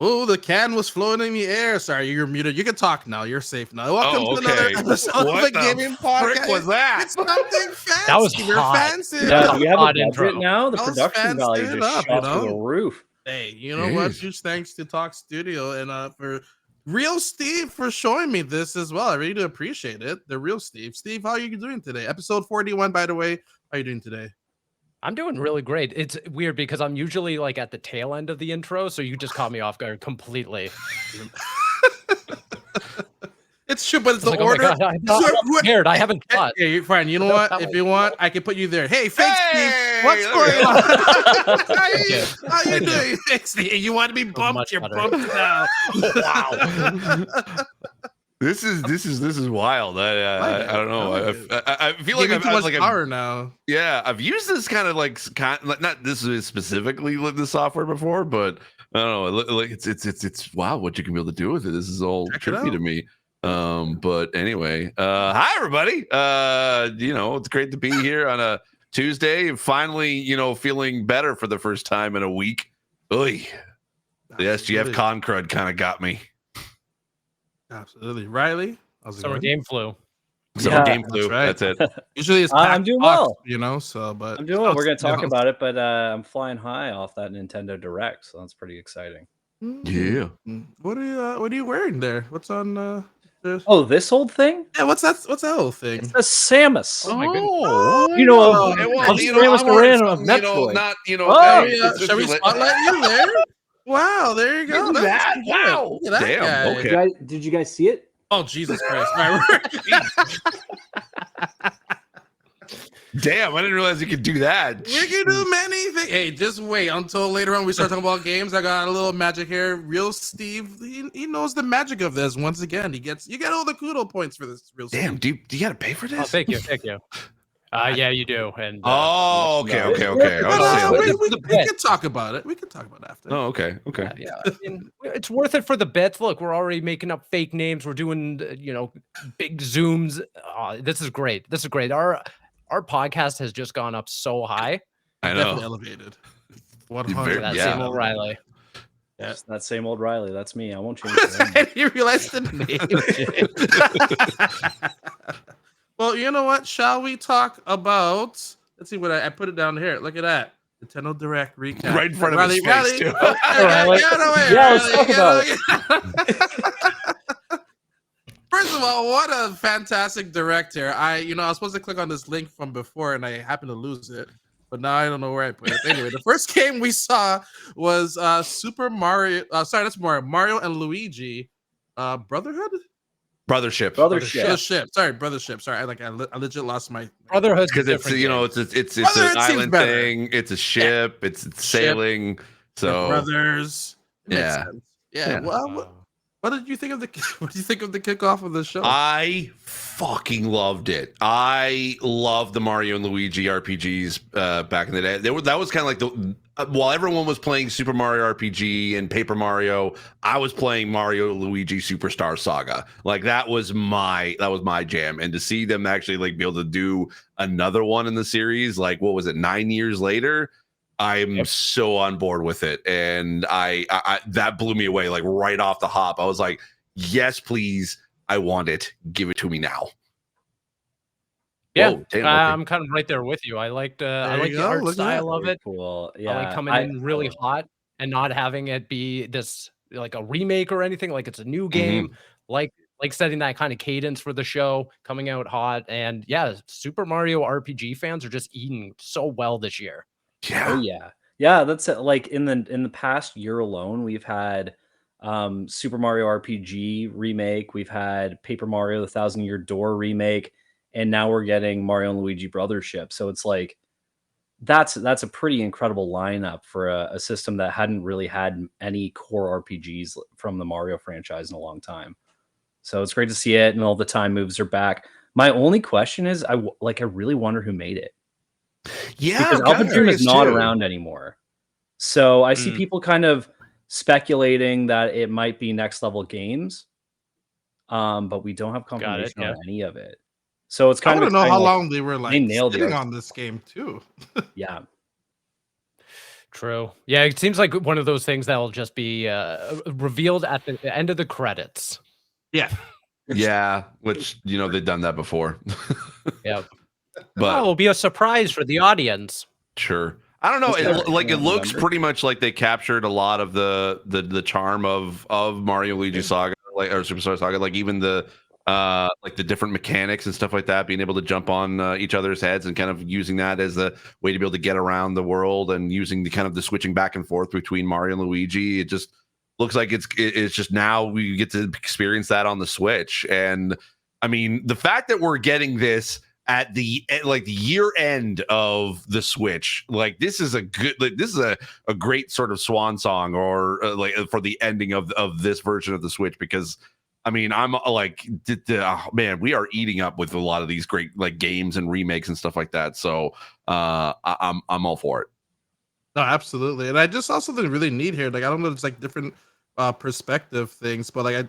Oh, the can was floating in the air. Sorry, you're muted. You can talk now. You're safe now. Welcome to another episode of the Gaming Podcast. Was that? It's something fancy. That was We're hot. fancy. Yeah, we have a Hot budget intro. now. The That was production value fancy just up, shot you through the know? roof. Hey, you know what? Huge thanks to Talk Studio and for Real Steve for showing me this as well. I really do appreciate it. The Real Steve. Steve, how are you doing today? Episode 41, by the way. How are you doing today? I'm doing really great. It's weird because I'm usually like at the tail end of the intro, so you just caught me off guard completely. It's true, but it's the like, order. Oh my God, I'm scared. I haven't thought. Hey, fine. You know what? If you want, I can put you there. Hey, fake Hey, Steve, what's going on? How you Thank doing, fake Steve? You want to be bumped? much You're better. bumped now. Wow. This is wild. I don't know. I feel like I've I've much like power now. yeah, I've used this kind of like not this is specifically with the software before, but I don't know. Like it's wow what you can be able to do with it. This is all trippy to me. But anyway, hi everybody. It's great to be here on a Tuesday and finally, feeling better for the first time in a week. Oy. The SGF con crud kind of got me. Absolutely. Riley, how's it Summer going? game flu. Game flu. That's That's it. Usually it's I'm doing well. But I'm doing well. We're going to talk about it, but I'm flying high off that Nintendo Direct, so that's pretty exciting. Yeah. What are you wearing there? What's on Oh, this old thing? Yeah, what's that old thing? It's a Samus. Oh my goodness. You know, Samus Aran of Metroid. Shall we spotlight you there? Wow, there you go. Look at that. Wow. Look at that Damn. guy. Okay. Did you guys see it? Oh, Jesus Christ. Damn, I didn't realize you could do that. We can do many things. Hey, just wait until later on we start talking about games. I got a little magic here. Real Steve, he knows the magic of this. Once again, you get all the kudo points for this. Real Damn, Steve. do you got to pay for this? Oh, thank you. Yeah, you do. And okay. We can talk about it. We can talk about it after. Oh, okay. yeah, I mean, it's worth it for the bits. Look, we're already making up fake names. We're doing, big zooms. This is great. Our podcast has just gone up so high. I Definitely know. elevated. That Yeah. same old Riley. Yeah, that same old Riley. That's me. I won't change it. You realize the name. Well, you know what? Shall we talk about? Let's see what I put it down here. Look at that. Nintendo Direct recap. Right in front of his face, too. Let's talk about it. First of all, what a fantastic direct here. I was supposed to click on this link from before and I happened to lose it, but now I don't know where I put it. Anyway, the first game we saw was Super Mario. That's Mario and Luigi Brotherhood? Brothership. Brothership. Sorry, I legit lost my Brotherhood Because it's an island thing. It's a ship. Yeah. It's sailing. So brothers. Yeah. Yeah. Well, what did you think of the kickoff of the show? I fucking loved it. I loved the Mario and Luigi RPGs back in the day. That was kind of like while everyone was playing Super Mario RPG and Paper Mario, I was playing Mario Luigi Superstar Saga. Like that was my jam. And to see them actually like be able to do another one in the series, like what was it, 9 years later? I'm so on board with it, and I that blew me away like right off the hop. I was like, "Yes, please, I want it. Give it to me now." Yeah, Whoa, damn, I'm kind of right there with you. I like the art style of it. Cool. Yeah, I like coming in really hot and not having it be this like a remake or anything. Like it's a new game. Like setting that kind of cadence for the show, coming out hot, and yeah, Super Mario RPG fans are just eating so well this year. Yeah. Oh yeah. That's it. Like in the past year alone, we've had Super Mario RPG remake, we've had Paper Mario: The Thousand Year Door remake, and now we're getting Mario and Luigi Brothership. So it's like that's a pretty incredible lineup for a system that hadn't really had any core RPGs from the Mario franchise in a long time. So it's great to see it, and all the time moves are back. My only question is, I really wonder who made it. Yeah, because Alpha Dream is not around anymore. So I see people kind of speculating that it might be Next Level Games, but we don't have confirmation on any of it. So it's kind of. I want to know how long they were like they nailed sitting it on this game too. Yeah. True. Yeah, it seems like one of those things that'll just be revealed at the end of the credits. Yeah. Yeah, which they've done that before. Yeah. But it'll be a surprise for the audience. sure. I don't know. Is that It looks November? pretty much like they captured a lot of the charm of Mario Luigi Saga, like or Superstar Saga, like even the like the different mechanics and stuff like that, being able to jump on each other's heads and kind of using that as a way to be able to get around the world and using the kind of the switching back and forth between Mario and Luigi. It just looks like it's just now we get to experience that on the Switch. And I mean, the fact that we're getting this at the year end of the Switch, like this is a good, like this is a great sort of swan song, or like for the ending of this version of the Switch, because I mean, I'm like, oh, man, we are eating up with a lot of these great like games and remakes and stuff like that. So I'm all for it. No, absolutely. And I just saw something really neat here. Like I don't know, it's like different perspective things, but like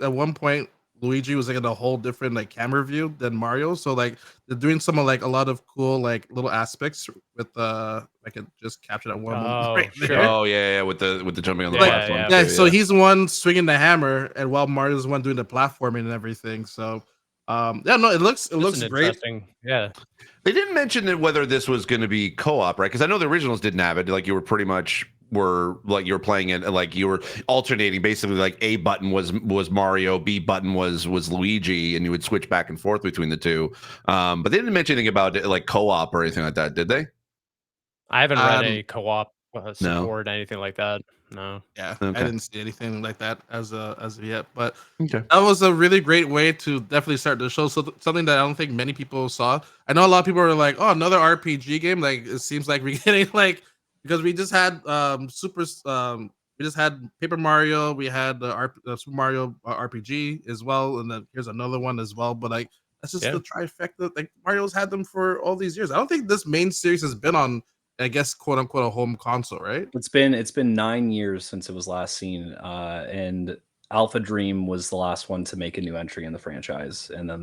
at one point Luigi was like in a whole different like camera view than Mario. So like they're doing some of like a lot of cool like little aspects with I could just capture that one Oh, right sure. there. Oh yeah, with the jumping on the Yeah, platform. Yeah, too, so he's the one swinging the hammer, and while Mario's the one doing the platforming and everything. So yeah, no, it looks That's an great. interesting. Yeah. They didn't mention whether this was going to be co-op, right? Because I know the originals didn't have it. Like you were pretty much you were playing it, like you were alternating. Basically, like A button was Mario, B button was Luigi, and you would switch back and forth between the two. But they didn't mention anything about it, like co-op or anything like that, did they? I haven't read any co-op No. support, anything like that. No. Yeah, Okay. I didn't see anything like that as of yet, but Okay. that was a really great way to definitely start the show. So something that I don't think many people saw. I know a lot of people are like, "Oh, another RPG game." Like it seems like we're getting like, because we just had we just had Paper Mario, we had the Super Mario RPG as well, and then here's another one as well. But like that's just Yeah. the trifecta. Like Mario's had them for all these years. I don't think this main series has been on, I guess, quote unquote, a home console, right? It's been 9 years since it was last seen, and Alpha Dream was the last one to make a new entry in the franchise, and then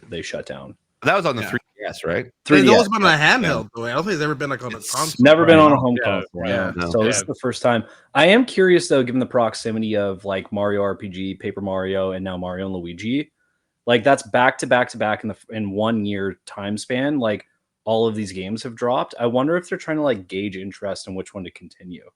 they shut down. That was on the Yeah. 3DS, right? It's 3DS, always been on a yeah. handheld, though. I don't think it's ever been like on a It's console. never been on a home Yeah, console. yeah, no. no. So this Yeah. is the first time. I am curious though, given the proximity of like Mario RPG, Paper Mario, and now Mario and Luigi, like that's back to back to back in 1 year time span. Like all of these games have dropped. I wonder if they're trying to like gauge interest in which one to continue.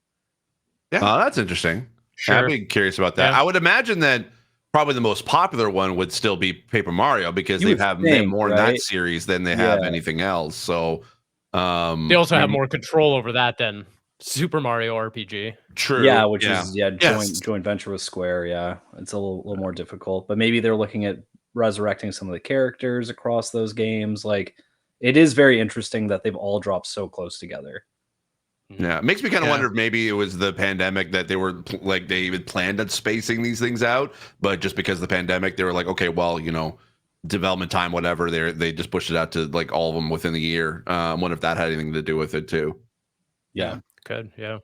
Yeah. Oh, that's interesting. Sure. I'd be curious about that. Yeah. I would imagine that probably the most popular one would still be Paper Mario, because You they would have think, more in that right? series than they have Yeah. anything else. So They also have maybe- more control over that than Super Mario RPG. True. Yeah, which is Yes. joint venture with Square. Yeah, it's a little more difficult, but maybe they're looking at resurrecting some of the characters across those games. Like, it is very interesting that they've all dropped so close together. Yeah, it makes me kind of Yeah. wonder if maybe it was the pandemic that they were like they even planned on spacing these things out, but just because of the pandemic, they were like, okay, well, development time, whatever. They just pushed it out to like all of them within the year. I wonder if that had anything to do with it too. Yeah, Good. Yeah.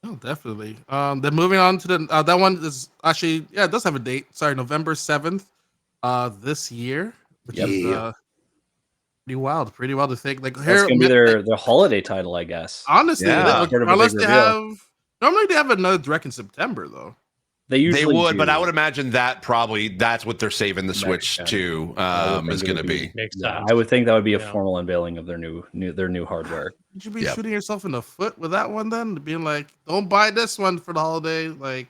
Oh, definitely. Then moving on to the that one is actually, yeah, it does have a date. Sorry, November 7th, this year, which Yep. is pretty wild to think. Like that's here, gonna be their holiday title, I guess. honestly, Yeah. Sort of a unless big they reveal. have, normally they have another direct in September though. They They usually would, but do. I would imagine that probably that's what they're saving the Next Switch gen. to I would is think it going to would be. Makes Yeah, sense. I would think that would be a Yeah. formal unveiling of their new hardware. Would you be Yep. shooting yourself in the foot with that one then? Being like, don't buy this one for the holiday. Like,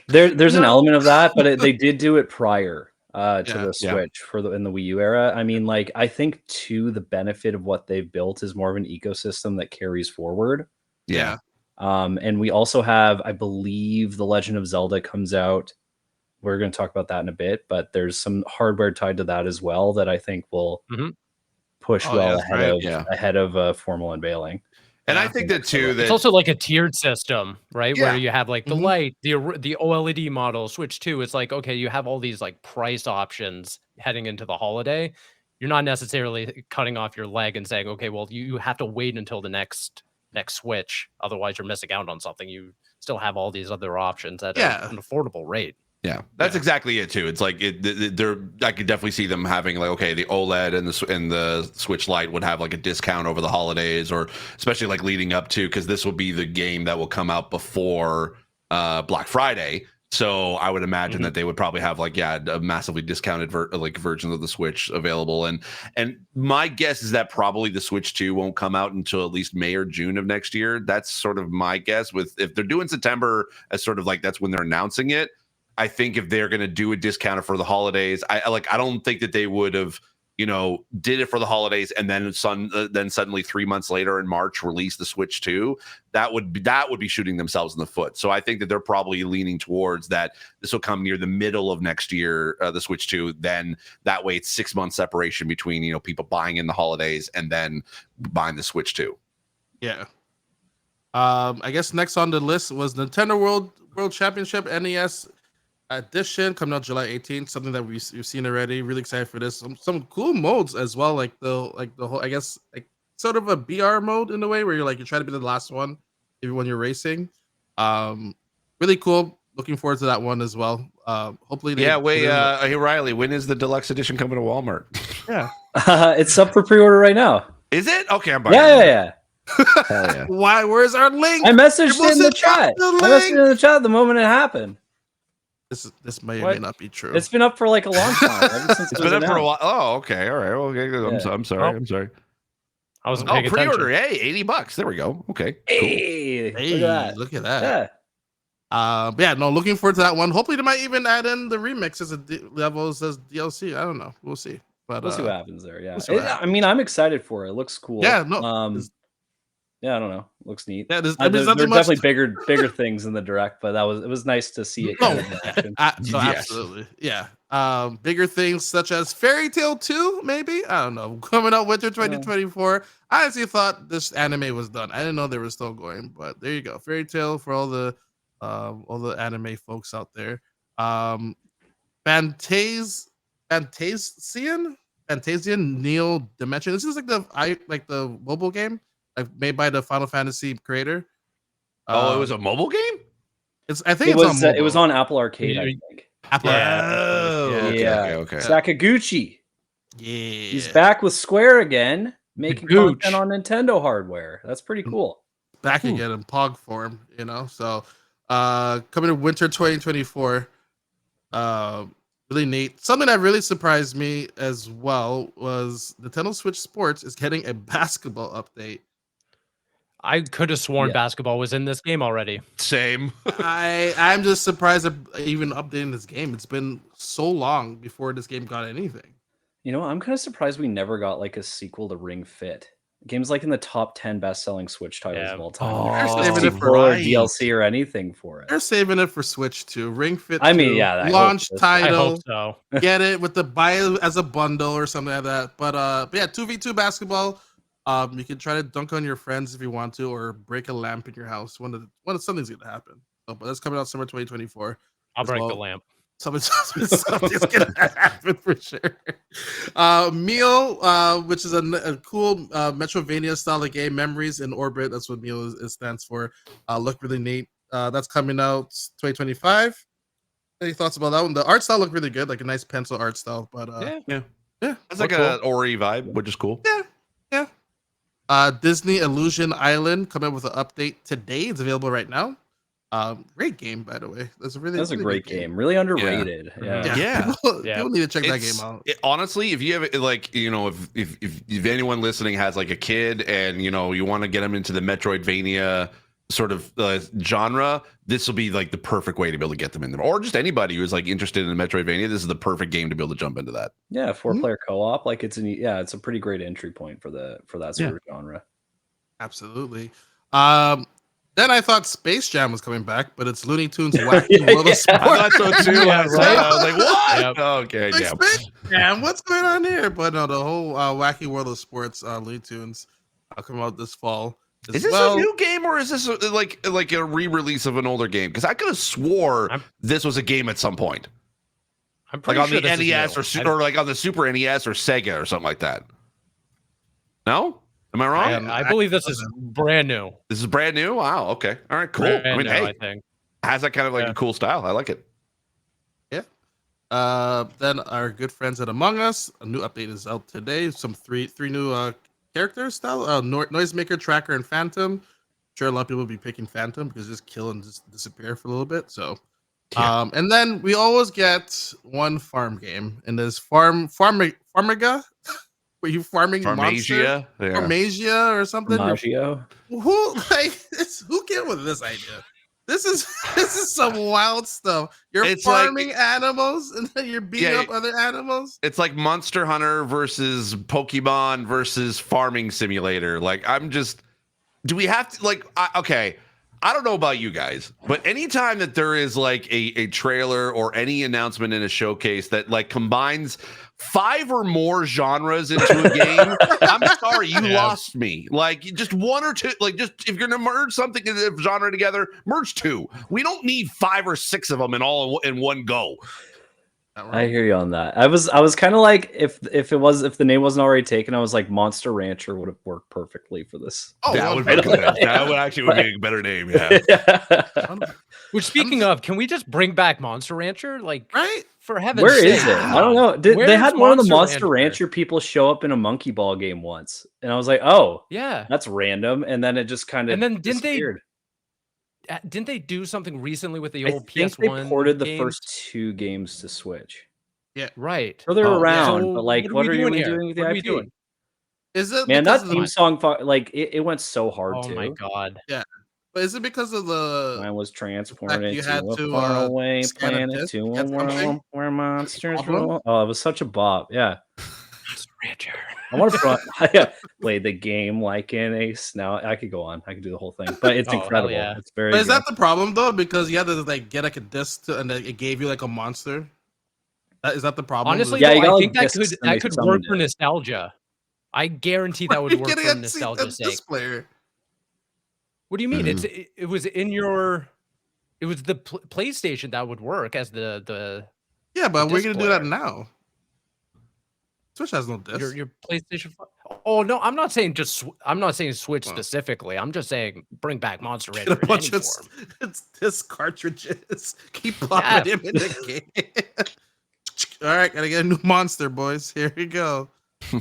There's an No. element of that, but they did do it prior to Yeah. the Yeah. Switch in the Wii U era. I mean, like, I think too, the benefit of what they've built is more of an ecosystem that carries forward. Yeah. And we also have, I believe, The Legend of Zelda comes out. We're going to talk about that in a bit, but there's some hardware tied to that as well that I think will Mhm. push Oh, well yeah, that's right. Yeah. ahead of a formal unveiling. And I Yeah. think that too, It's that also like a tiered system, right? Yeah. Where you have like the Mhm. light, the OLED model, Switch 2. It's like, okay, you have all these like price options heading into the holiday. You're not necessarily cutting off your leg and saying, okay, well, you have to wait until the next Switch. Otherwise, you're missing out on something. You still have all these other options at Yeah. an affordable rate. Yeah, that's Yeah. exactly it too. It's like they're. I could definitely see them having like, okay, the OLED and the Switch Lite would have like a discount over the holidays, or especially like leading up to, because this will be the game that will come out before Black Friday. So I would imagine that they would probably have like, yeah, a massively discounted version of the Switch available. And my guess is that probably the Switch 2 won't come out until at least May or June of next year. That's sort of my guess. With if they're doing September as sort of like that's when they're announcing it. I think if they're going to do a discount for the holidays, I don't think that they would have, did it for the holidays and then suddenly 3 months later in March release the Switch 2. That would be shooting themselves in the foot. So I think that they're probably leaning towards that. This will come near the middle of next year, the Switch 2. Then that way it's 6 months separation between people buying in the holidays and then buying the Switch 2. Yeah. I guess next on the list was Nintendo World Championship NES edition coming out July 18th. Something that we've seen already. Really excited for this. Some cool modes as well, like the whole, I guess, like sort of a BR mode in a way where you're trying to be the last one even when you're racing. Really cool. Looking forward to that one as well. Hopefully hey Riley, when is the deluxe edition coming to Walmart? Yeah. It's up for pre-order right now. Is it? Okay, I'm buying Yeah. Hell yeah. Why? Where's our link? I messaged it in the chat. The moment it happened. This may or may not be true. It's been up for like a long time. Ever since it's been up for a while. Oh, okay. All right. Well, okay. I'm sorry. I'm sorry. I wasn't paying pre-order. attention. Hey, $80. There we go. Okay. Hey, hey, look at that. Yeah. But yeah, no, looking forward to that one. Hopefully, they might even add in the remixes of levels as DLC. I don't know. We'll see. But we'll see what happens there. Yeah. We'll I mean, I'm excited for it. It looks cool. Yeah. No. Yeah, I don't know. Looks neat. Yeah, there's definitely bigger things in the direct, but it was nice to see it. Absolutely, yeah. Bigger things such as Fairy Tail 2, maybe. I don't know. Coming out winter 2024. I honestly thought this anime was done. I didn't know they were still going, but there you go. Fairy Tail for all the anime folks out there. Fantasian Neo Dimension. This is like the mobile game. Made by the Final Fantasy creator. It was a mobile game? It was on Apple Arcade, I think. Apple Arcade. Okay. Sakaguchi. Yeah. He's back with Square again, making content on Nintendo hardware. That's pretty cool. Back again in POG form, So coming to winter 2024. Really neat. Something that really surprised me as well was Nintendo Switch Sports is getting a basketball update. I could have sworn basketball was in this game already. Same. I'm just surprised at even updating this game. It's been so long before this game got anything. I'm kind of surprised we never got like a sequel to Ring Fit. The game's like in the top 10 best-selling Switch titles of all time. They're saving it for DLC or anything for it. They're saving it for Switch 2. Ring Fit 2, launch title. I hope so. Get it with the buy as a bundle or something like that. But yeah, 2v2 basketball. You can try to dunk on your friends if you want to, or break a lamp in your house. Something's gonna happen. So, but that's coming out summer 2024. I'll break the lamp. Something's gonna happen for sure. Meal, which is a cool Metrovania style game, Memories in Orbit. That's what Meal stands for. Look really neat. That's coming out 2025. Any thoughts about that one? The art style looked really good, like a nice pencil art style. But yeah, it's like an Ori vibe, which is cool. Yeah. Disney Illusion Island coming up with an update today. It's available right now. Great game, by the way. That's a great game. Really underrated. Yeah. People need to check that game out. Honestly, if you have if anyone listening has like a kid and you want to get them into the Metroidvania sort of genre, this will be like the perfect way to be able to get them in there. Or just anybody who's like interested in Metroidvania, this is the perfect game to be able to jump into that. Yeah, 4-player co-op. Like it's a pretty great entry point for that sort of genre. Absolutely. Then I thought Space Jam was coming back, but it's Looney Tunes Wacky World of Sports. I thought so too. I was like, what? Yep. Okay, like, Space Jam, what's going on here? But no, the whole Wacky World of Sports Looney Tunes coming out this fall. Is this a new game or is this like a re-release of an older game? Because I could have swore this was a game at some point. I'm pretty like on sure the NES or like on the Super NES or Sega or something like that. No? Am I wrong? I believe this is brand new. This is brand new? Wow, okay. All right, cool. I think. Has that kind of like a cool style. I like it. Then our good friends at Among Us, a new update is out today. Some three new characters style. Noisemaker, Tracker, and Phantom. Sure, a lot of people will be picking Phantom because just kill and just disappear for a little bit. So, Yeah. and then we always get one farm game, and there's Farmiga. Were you farming monster? Farmasia. Yeah. Farmasia or something? Maggio. Who who came with this idea? This is some wild stuff. You're It's like- farming animals and then you're beating Yeah, up other animals. It's like Monster Hunter versus Pokemon versus Farming Simulator. Like, do we have to, like, okay, I don't know about you guys, but anytime that there is like a trailer or any announcement in a showcase that like combines 5 or more genres into a game, I'm sorry, you lost me. Like, just 1 or 2, like, just if you're gonna merge something in the genre together, merge 2. We don't need 5 or 6 of them in one go. I hear you on that. I was kind of like, if the name wasn't already taken, I was like, Monster Rancher would have worked perfectly for this. Oh, That would be good. That would actually be a better name. Yeah. Which, speaking of, can we just bring back Monster Rancher? Like, right? for heaven's Where sake. is it? I don't know. They Where's had one of the Monster Rancher? Rancher people show up in a monkey ball game once, and I was like, oh, Yeah. that's random. And then it just kind of And then disappeared. Didn't they do something recently with the I old think PS1? they ported the games? first 2 games to Switch. Right. So they're Oh, yeah. around, So but like, what are you doing with the What are we IP? doing? Is it Man, because that of the, theme song, like, it went so hard Oh too. my god. but is it because of the Mine was transported you to had a to, faraway scan a planet disc to a get something? world where monsters Problem? rule. Oh, it was such a bop. Yeah. Monster Rancher. I want to play the game like in a snout. I could go on. I could do the whole thing, but it's Oh, hell incredible. yeah. It's very But is good. that the problem though? Because you had to like get like a disc and then it gave you like a monster. Is that the problem? Honestly, Yeah, though, you got, I like, think that discs and they could work summoned for it. nostalgia. I guarantee that would work getting for a nostalgia's sake. disc player. What do you mean? It was in your. It was the PlayStation that would work as the Yeah, but we're disc gonna do that player. now. Switch has no disc. your PlayStation. Oh no, I'm not saying I'm not saying Switch Well. specifically. I'm just saying bring back Monster Get Rancher a bunch in any of form. it's disc cartridges. Keep popping him in the game. All right, gotta get a new monster, boys. Here we go.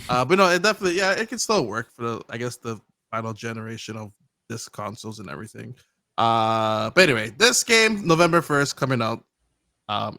But no, it definitely, it can still work for the final generation of disc consoles and everything. But anyway, this game November 1st coming out.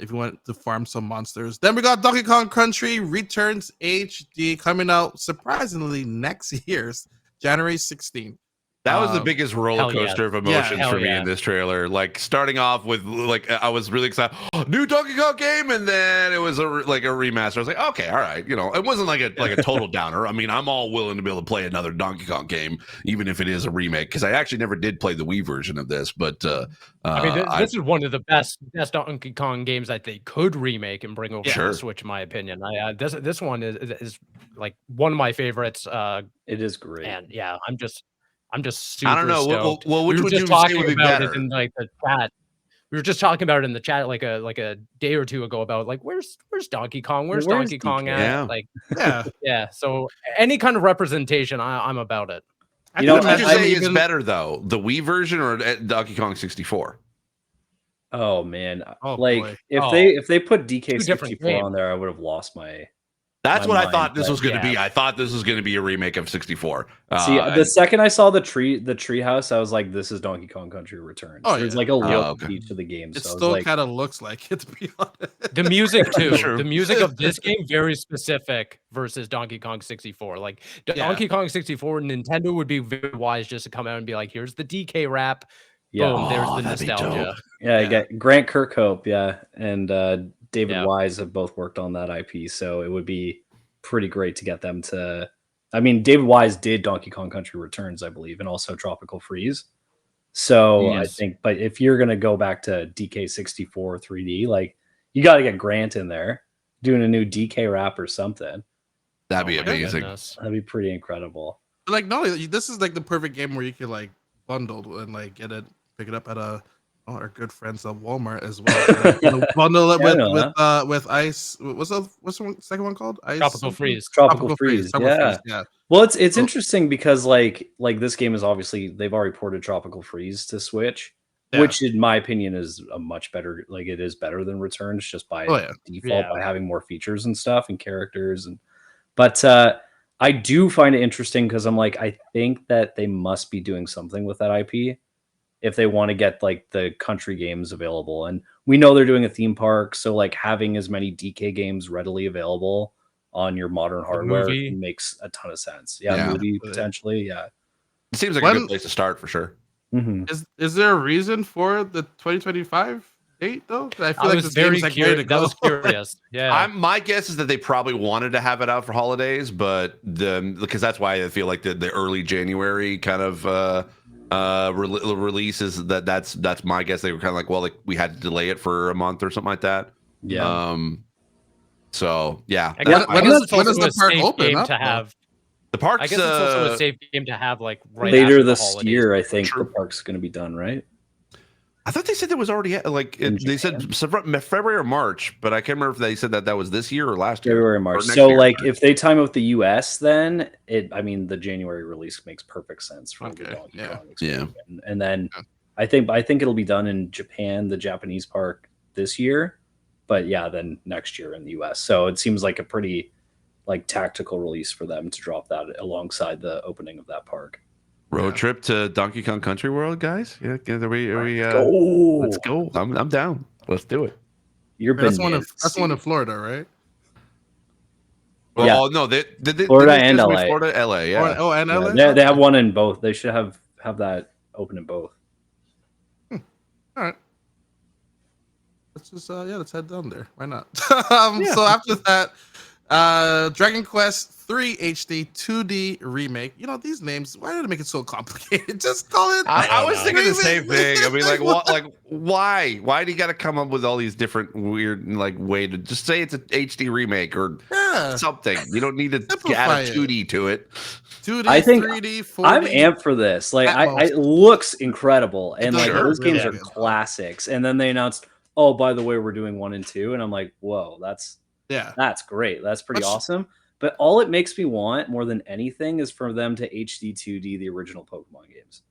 If you want to farm some monsters, then we got Donkey Kong Country Returns HD coming out surprisingly next year's January 16th. That was the biggest roller hell yeah. coaster of emotions hell for me yeah. in this trailer. Like, starting off with, like, I was really excited. New Donkey Kong game, and then it was a remaster. I was like, okay, all right, it wasn't like a total downer. I mean, I'm all willing to be able to play another Donkey Kong game, even if it is a remake, because I actually never did play the Wii version of this. But I mean, this is one of the best Donkey Kong games that they could remake and bring over to the Switch, in my opinion. This one is like one of my favorites. It is great. And yeah, I'm just super I don't know. stoked. Well, which we were would just you talking say would be about better? it in like the chat. We were just talking about it in the chat like a day or two ago about like where's Donkey Kong? Where's Donkey Kong at? Yeah. Like Yeah. So any kind of representation, I'm about it. You know, What would you I'm say is even- better though, the Wii version or Donkey Kong 64? Oh man, Oh, like boy. if they put different DK64 games. on there, I would have lost my. That's My what I mind, thought this but was going to yeah. be. I thought this was going to be a remake of 64. See, the second I saw the tree house, I was like, "This is Donkey Kong Country Returns." Oh, There's yeah. like a look okay. to each of the games. It So I was still like, kind of looks like it, to be honest. The music too. True. The music of this game very specific versus Donkey Kong 64. Like Donkey Kong 64, Nintendo would be very wise just to come out and be like, "Here's the DK rap." yeah, Boom, there's the that'd be nostalgia. dope. yeah, Yeah. I got Grant Kirkhope, and David Yeah. Wise have both worked on that IP, so it would be pretty great to get them to. I mean, David Wise did Donkey Kong Country Returns, I believe, and also Tropical Freeze. So I Yes. think, but if you're gonna go back to DK64 3D, like you got to get Grant in there doing a new DK rap or something. That'd be Oh my amazing. goodness. That'd be pretty incredible. Like, no, this is like the perfect game where you could like bundle and like pick it up at our good friends at Walmart as well. Bundle it Yeah, I know with ice. What's the second one called? Ice Tropical something? Freeze. Tropical Freeze, Tropical yeah. Freeze, yeah. Well, it's So- interesting because like this game is obviously they've already ported Tropical Freeze to Switch, which in my opinion is a much better, like it is better than Returns just by default by having more features and stuff and characters. And but I do find it interesting because I'm like, I think that they must be doing something with that IP if they want to get like the country games available. And we know they're doing a theme park, so like having as many DK games readily available on your modern hardware makes a ton of sense. Movie potentially. Yeah, it seems like a good place to start for sure. Mm-hmm. Is there a reason for the 2025 date though? I feel like this game's like ready to go. I was curious. Yeah, my guess is that they probably wanted to have it out for holidays, but because that's why I feel like the early January kind of release is that's my guess. They were kind of like, well, like we had to delay it for a month or something like that. Yeah. So yeah, when does the park open up? To have the park's, I guess it's also a safe game to have like right later this year. I think the park's going to be done, right? I thought they said it was already like they said February or March, but I can't remember if they said that was this year or last year. February, March. So like if they time out the US, then the January release makes perfect sense for the Donkey Kong experience. And then I think it'll be done in Japan, the Japanese park this year, but then next year in the US. So it seems like a pretty like tactical release for them to drop that alongside the opening of that park. Road trip to Donkey Kong Country World, guys. Yeah, let's go. I'm down. Let's do it. That's one in Florida, right? Well, no, they Florida and LA. Florida, LA, yeah. Oh, and LA. They have one in both. They should have that open in both. All right. Let's just let's head down there. Why not? So after that, Dragon Quest 3 HD 2D remake. You know these names. Why did they make it so complicated? Just call it. I was thinking the same thing. I mean, like, what? Like, why? Why do you got to come up with all these different weird like way to just say it's an HD remake or something? You don't need to add a 2D to it. 2D, I think 3D, 4D. I'm amped for this. Like, it looks incredible, and like those games are classics. And then they announced, oh, by the way, we're doing 1 and 2, and I'm like, whoa, that's great. That's pretty awesome. But all it makes me want more than anything is for them to HD 2D the original Pokemon games.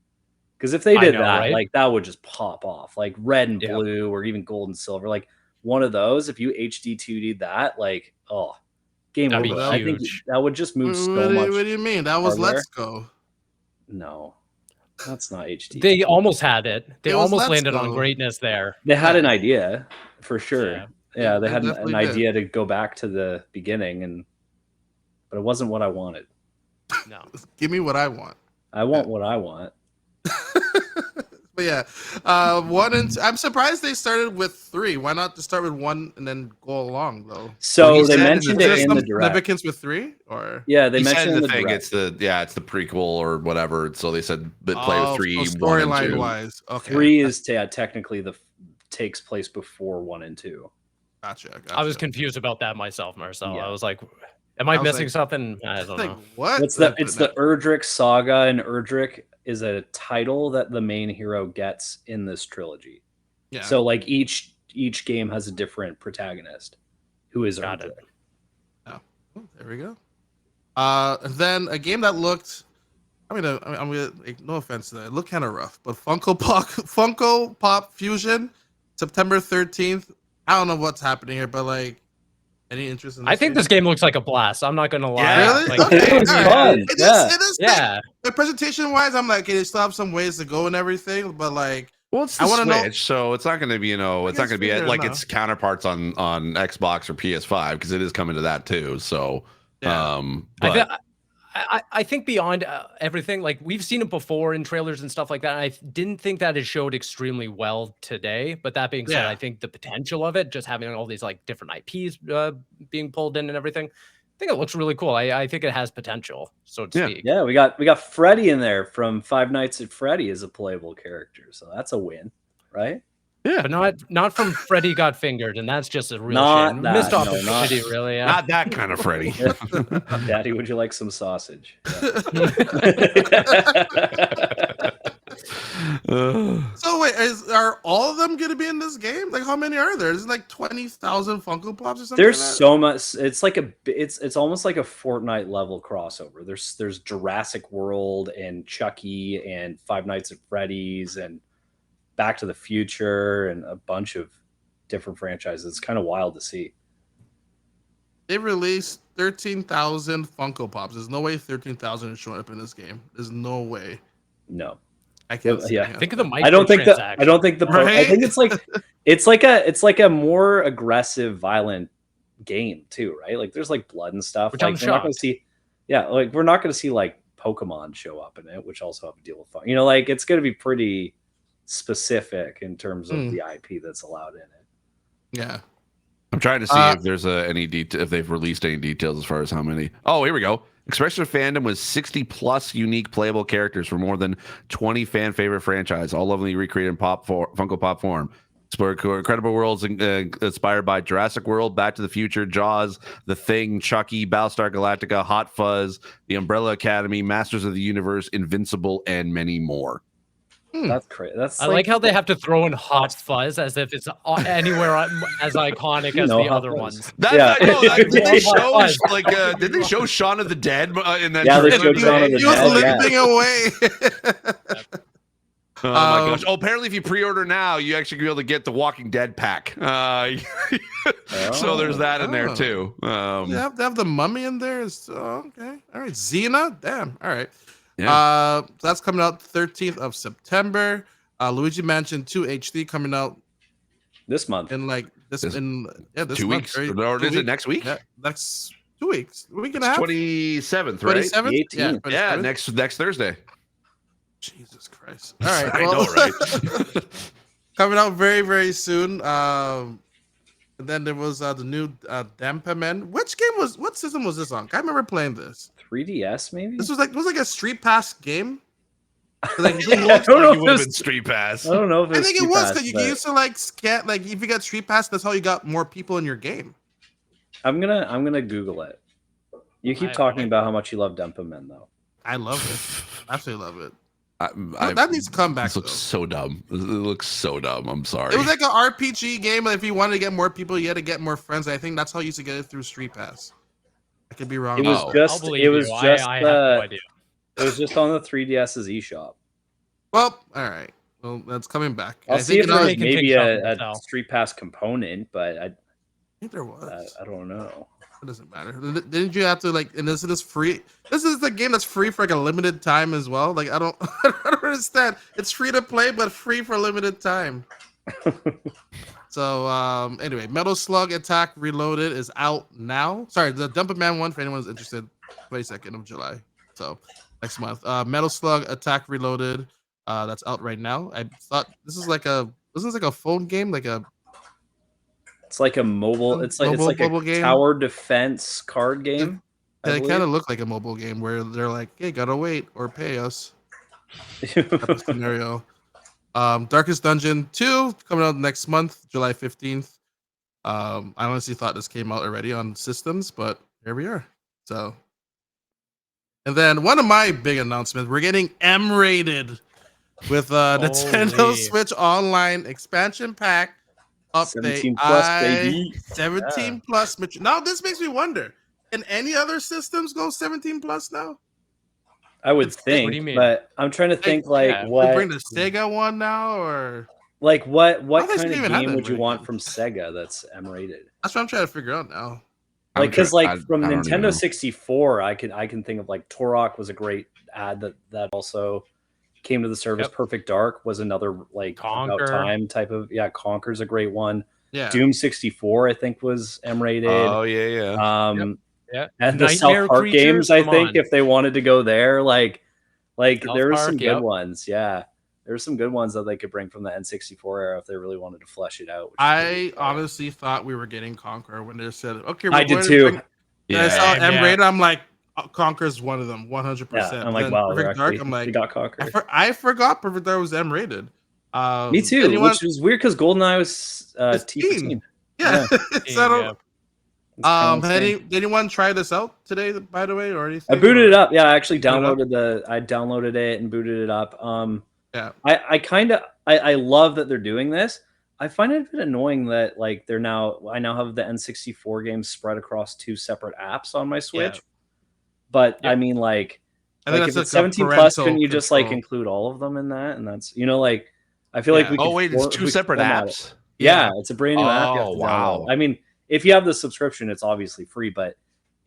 Because if they did like that would just pop off. Like red and blue or even gold and silver. Like one of those, if you HD 2D that, like, game over. I think that would just move so much. What do you mean? That was Let's Go. No. That's not HD. They almost had it. They almost landed on greatness there. They had an idea for sure. Yeah, they had an idea to go back to the beginning, but it wasn't what I wanted. No. Give me what I want. I want what I want. But 1 and 2. I'm surprised they started with 3. Why not just start with 1 and then go along though? So they mentioned it in the direct. Significance with 3, or they mentioned in the thing. It's the prequel or whatever. So they said play with 3. Storyline wise, okay. 3 is technically takes place before 1 and 2. Gotcha. I was confused about that myself, Marcel. I was like, am I missing something? I don't know. What? It's the Erdrick saga, and Erdrick is a title that the main hero gets in this trilogy. Yeah. So like each game has a different protagonist who is Erdrick. Oh, there we go. And then a game that looked, I'm gonna no offense to that, it looked kind of rough, but Funko Pop Fusion, September 13th. I don't know what's happening here, but like, any interest in this? I think this game looks like a blast. I'm not gonna lie. Yeah, really? Like, okay. It's fun. It is. The presentation wise, I'm like, okay, they still have some ways to go and everything, but like, well, it's the Switch, so it's not going to be, it's not going to be like its counterparts on Xbox or PS5 because it is coming to that too. So, I think beyond everything, like we've seen it before in trailers and stuff like that. I didn't think that it showed extremely well today. But that being said, I think the potential of it, just having all these like different IPs being pulled in and everything, I think it looks really cool. I think it has potential, so to speak. Yeah, we got Freddy in there from Five Nights at Freddy as a playable character, so that's a win, right? Yeah, but not from Freddy Got Fingered, and that's just a real shame. Missed opportunity, really. Yeah. Not that kind of Freddy. Daddy, would you like some sausage? So wait, are all of them going to be in this game? Like, how many are there? Is it like 20,000 Funko Pops or something? There's so much. It's like it's almost like a Fortnite level crossover. There's Jurassic World and Chucky and Five Nights at Freddy's and Back to the Future and a bunch of different franchises. It's kind of wild to see. They released 13,000 Funko Pops. There's no way 13,000 is showing up in this game. There's no way. No. I can't see Yeah. it. Think of the I don't think that. I don't think the. Right? I think it's like a more aggressive, violent game too, right? Like there's like blood and stuff. Which like, I'm we're not going to shocked. see. Yeah, like we're not going to see like Pokemon show up in it, which also have to deal with fun. You know, like it's going to be pretty specific in terms of the IP that's allowed in it. Yeah. I'm trying to see if there's any if they've released any details as far as how many. Oh, here we go. Expression of fandom was 60 plus unique playable characters for more than 20 fan favorite franchise, all lovingly recreated in Funko Pop form. Explore incredible worlds inspired by Jurassic World, Back to the Future, Jaws, The Thing, Chucky, Battlestar Galactica, Hot Fuzz, The Umbrella Academy, Masters of the Universe, Invincible, and many more. That's crazy. That's I like how they have to throw in Hot Fuzz as if it's anywhere as iconic as the other ones. Did they show did they show Shaun of the Dead in that? Yeah, they showed Shaun of the He was Dead. limping away. Oh my gosh! Oh, apparently, if you pre-order now, you actually be able to get the Walking Dead pack. So there's that in there too. They have the Mummy in there. Okay, all right. Xena, damn. All right. Yeah. So that's coming out 13th of September. Luigi Mansion 2 HD coming out this month. In like this 2 month, weeks. right? Or is it next week? Yeah, next 2 weeks. A week and a half. 27th, right? 27th. Yeah, next Thursday. Jesus Christ! All right, I know, right? Coming out very, very soon. And then there was the new Dampaman. What system was this on? I remember playing this. 3DS, maybe. This was like a Street Pass game. Like, I don't know it would have been Street Pass. I don't know if I think it was because you used to like scan. Like if you got Street Pass, that's how you got more people in your game. I'm gonna Google it. You keep talking about how much you love Dampaman, though. I love it. Absolutely love it. That needs to come back. This looks so dumb. It looks so dumb. I'm sorry. It was like an RPG game. If you wanted to get more people, you had to get more friends. I think that's how you used to get it through Street Pass. I could be wrong. It was just. It was just. I have no idea. It was just on the 3DS's eShop. Well, all right. Well, that's coming back. I'll see if there's maybe a Street Pass component, but I think there was. I don't know. It doesn't matter. Didn't you have to like? And this is free. This is the game that's free for like a limited time as well. Like I don't understand. It's free to play, but free for a limited time. So anyway, Metal Slug Attack Reloaded is out now. Sorry, the Dampaman one for anyone who's interested. 22nd of July. So next month. Metal Slug Attack Reloaded. That's out right now. I thought this is like a phone game, like a. It's like a mobile. It's like a game. Tower defense card game. Yeah, they kind of look like a mobile game where they're like, "Hey, gotta wait or pay us." Scenario. Darkest Dungeon 2 coming out next month, July 15th. I honestly thought this came out already on systems, but here we are. So, and then one of my big announcements: we're getting M-rated with Nintendo Switch Online expansion pack. Update 17 plus, baby. 17 plus. Now this makes me wonder: can any other systems go 17 plus now? I would think, what do you mean? but I'm trying to think what. Bring the Sega one now, or like what kind of game game would you want from Sega that's M-rated? That's what I'm trying to figure out now. Like because from Nintendo 64, I can think of like Turok was a great ad that also came to the service. Yep. Perfect Dark was another like Conquer. About time type of Conquer's a great one. Yeah. Doom 64 I think was M-rated. Oh yeah. Yeah. And the South Park games, I think, if they wanted to go there, like there were some good ones. Yeah. There's some good ones that they could bring from the N64 era if they really wanted to flesh it out. I honestly thought we were getting Conquer when they said, okay, I did too. I saw M-rated. I'm like, Conquer's one of them, 100%. Yeah, I'm like, wow, Perfect Dark, I'm like, we got Conquer. I forgot Perfect Dark was M-rated. Me too, which was weird because GoldenEye was T15. Yeah. So did anyone try this out today, by the way, or anything? I booted it up. Yeah, I actually downloaded it and booted it up. Yeah. I love that they're doing this. I find it a bit annoying that like I now have the N64 games spread across 2 separate apps on my Switch. Yeah. But I mean like if it's 17 plus, couldn't you just like include all of them in that? And that's I feel like Yeah. we could. Oh wait, it's two separate format it. apps. Yeah, it's a brand new app you have Oh, to wow. download. I mean, if you have the subscription, it's obviously free, but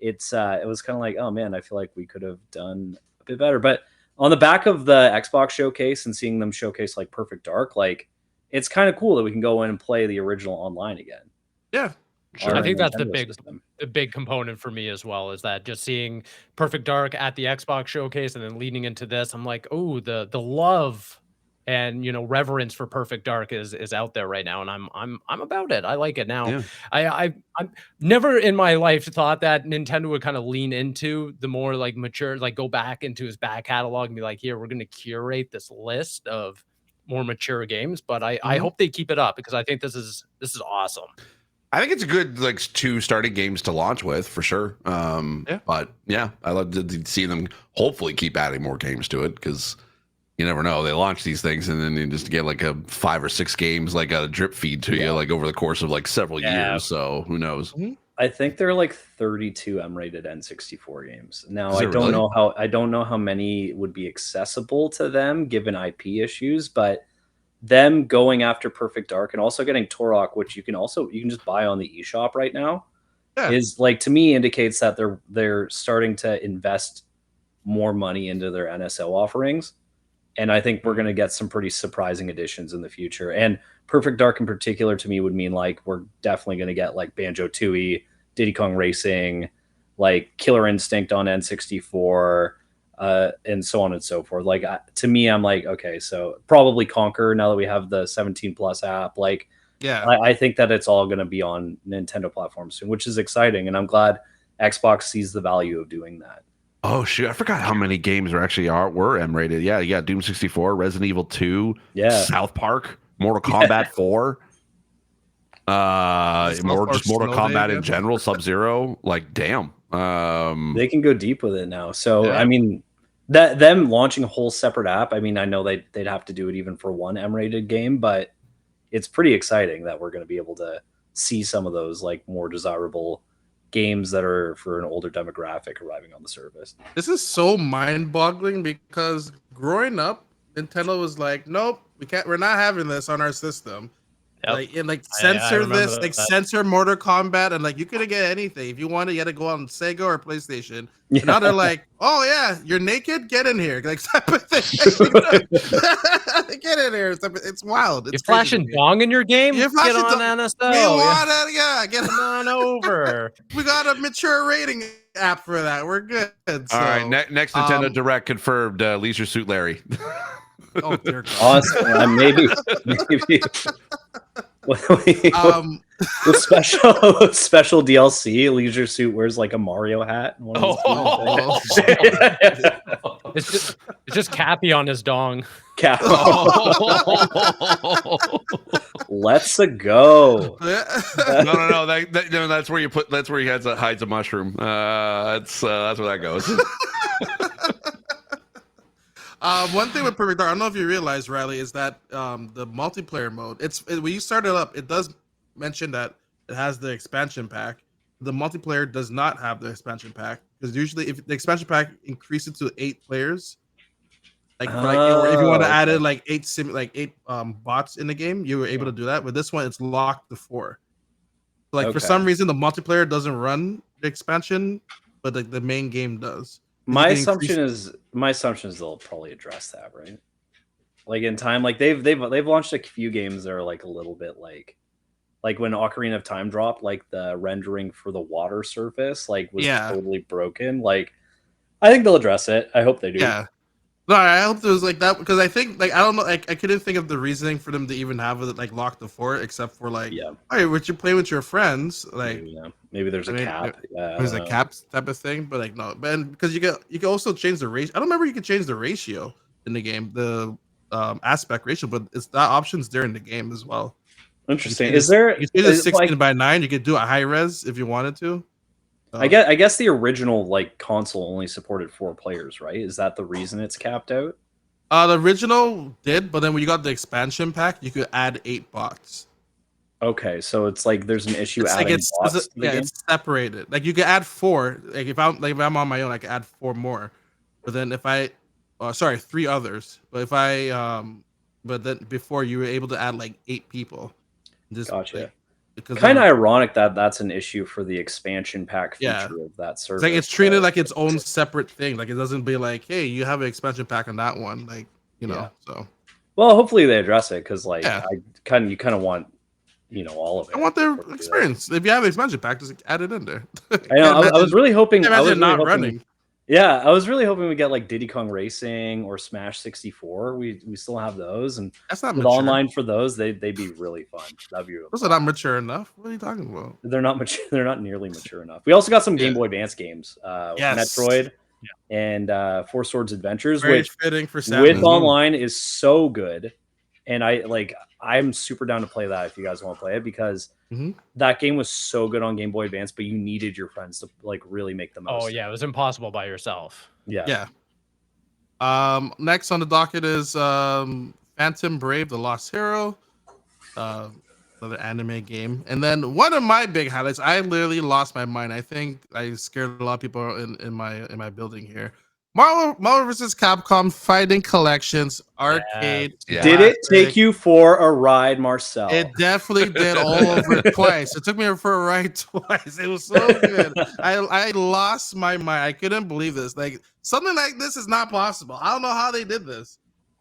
it's it was kind of like, oh man, I feel like we could have done a bit better. But on the back of the Xbox showcase and seeing them showcase like Perfect Dark, like it's kind of cool that we can go in and play the original online again. Yeah. Sure. I think that's the Nintendo system. big component for me as well, is that just seeing Perfect Dark at the Xbox showcase and then leading into this, I'm like, oh, the love and reverence for Perfect Dark is out there right now, and I'm about it. I like it now. Yeah. I'm never in my life thought that Nintendo would kind of lean into the more like mature, like go back into his back catalog and be like, here, we're going to curate this list of more mature games, but I hope they keep it up, because I think this is awesome. I think it's a good like 2 starting games to launch with for sure. But yeah, I love to see them hopefully keep adding more games to it, because you never know. They launch these things and then you just get like a 5 or 6 games like a drip feed to you like over the course of like several years. So who knows? I think there are like 32 M-rated N64 games. Now Is I there don't really? know how many would be accessible to them given IP issues, but them going after Perfect Dark and also getting Turok, which you can just buy on the eShop right now, Yeah. is like, to me, indicates that they're starting to invest more money into their NSO offerings. And I think we're going to get some pretty surprising additions in the future. And Perfect Dark in particular to me would mean like we're definitely going to get like Banjo-Tooie, Diddy Kong Racing, like Killer Instinct on N64, and so on and so forth. Like to me, I'm like, okay, so probably Conquer now that we have the 17 plus app. Like, Yeah. I think that it's all going to be on Nintendo platforms soon, which is exciting, and I'm glad Xbox sees the value of doing that. Oh shoot, I forgot how many games were M-rated. Yeah, you got Doom 64, Resident Evil 2, Yeah. South Park, Mortal Kombat 4. South More Park just Mortal Snow Day Kombat in again? general, Sub-Zero. Like, damn. They can go deep with it now. So Yeah. I mean, that them launching a whole separate app. I mean, I know they'd have to do it even for one M-rated game, but it's pretty exciting that we're going to be able to see some of those like more desirable games that are for an older demographic arriving on the service. This is so mind-boggling, because growing up, Nintendo was like, nope, we're not having this on our system. Yep. Like I censor remember this, like that. censor Mortal Kombat, and like you couldn't get anything. If you wanted, you had to go on Sega or PlayStation. Yeah. And now they're like, oh yeah, you're naked, get in here, like type of thing. Get in here. It's wild. You It's flashing crazy. dong in your game? You're Get flashing on dong. NSO. We Yeah. wanna, yeah, get Come on over. We got a mature rating app for that. We're good. All right, So, next Nintendo Direct confirmed Leisure Suit Larry. oh dear God. Awesome. maybe with special DLC, Leisure Suit wears like a Mario hat. And one of his It's just Cappy on his dong. Cap. Let's go. No. That's where you put. That's where he hides a mushroom. That's where that goes. One thing with Perfect Dark, I don't know if you realize, Riley, is that the multiplayer mode. When you start it up, it does mention that it has the expansion pack. The multiplayer does not have the expansion pack, because usually, if the expansion pack increases to 8 players, or if you want to add in like 8 bots in the game, you were able to do that. But this one, it's locked to 4. Like for some reason, the multiplayer doesn't run the expansion, but the main game does. My assumption is they'll probably address that, right? Like in time, like they've launched a few games that are like a little bit like when Ocarina of Time dropped, like the rendering for the water surface like was totally broken. Like I think they'll address it. I hope they do. Yeah. No, I hope it was like that, because I think I don't know, I couldn't think of the reasoning for them to even have it like locked to 4, except for like, hey, would you play with your friends? Like maybe there's a cap. There's a cap type of thing, but like no, but because you can also change the ratio. I don't remember you could change the ratio in the game, the aspect ratio, but it's that option's there in the game as well. Interesting. You could do 16:9. You could do a high res if you wanted to. I guess the original like console only supported 4 players, right? Is that the reason it's capped out? The original did, but then when you got the expansion pack, you could add 8 bots. Okay, so it's like there's an issue adding bots. It's separated. Like you can add 4. Like if I'm on my own, I can add 4 more. But then if 3 others. But if I but then before you were able to add like 8 people. Just Gotcha. like, because Kind of ironic that that's an issue for the expansion pack Yeah. feature of that service. it's like it's treated but- like its own separate thing. Like it doesn't be like, hey, you have an expansion pack on that one. Like, you know, Yeah. so Well, hopefully they address it because, like, Yeah. you kind of want, all of it. I want their before they do that. experience. If you have an expansion pack, just add it in there. I know. I was really hoping. Can't I was imagine really not hoping, running. Yeah, I was really hoping we get like Diddy Kong Racing or Smash 64. We still have those, and That's not with mature. online for those, they'd be really fun. That'd be. Those are not mature enough. What are you talking about? They're not mature. They're not nearly mature enough. We also got some Game Boy Advance games. Yes. Metroid and Four Swords Adventures, Very which fitting for with Saturn. online is so good, and I'm super down to play that if you guys want to play it, because that game was so good on Game Boy Advance, but you needed your friends to like really make the most. Oh yeah, it was impossible by yourself. Yeah. Next on the docket is Phantom Brave: The Lost Hero, another anime game, and then one of my big highlights. I literally lost my mind. I think I scared a lot of people in my building here. Marvel vs. Capcom Fighting Collections Arcade. Yeah. Did it Classic. take you for a ride, Marcel? It definitely did all over twice. It took me for a ride twice. It was so good. I lost my mind. I couldn't believe this. Like something like this is not possible. I don't know how they did this.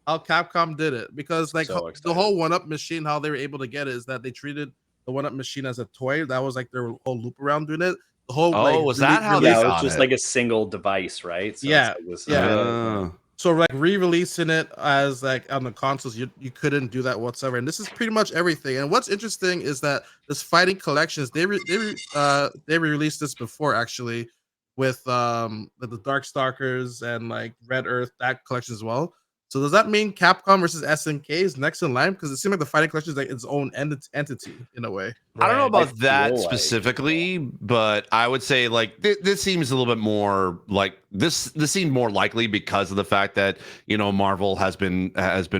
How Capcom did it, because like So the excited. whole 1-up machine, how they were able to get it is that they treated the 1-up machine as a toy. That was like their whole loop around doing it. The whole Was that how they Yeah, it got was just it? like a single device, right? So Yeah, it's like this, yeah. So like re-releasing it as like on the consoles, you couldn't do that whatsoever. And this is pretty much everything. And what's interesting is that this Fighting Collections, they released this before actually with the Darkstalkers and like Red Earth, that collection as well. So does that mean Capcom versus SNK is next in line? Because it seems like the Fighting Collection is like its own entity in a way. I don't know Right. about that feel like- specifically, but I would say like this seems a little bit more like this seemed more likely because of the fact that, you know, Marvel has been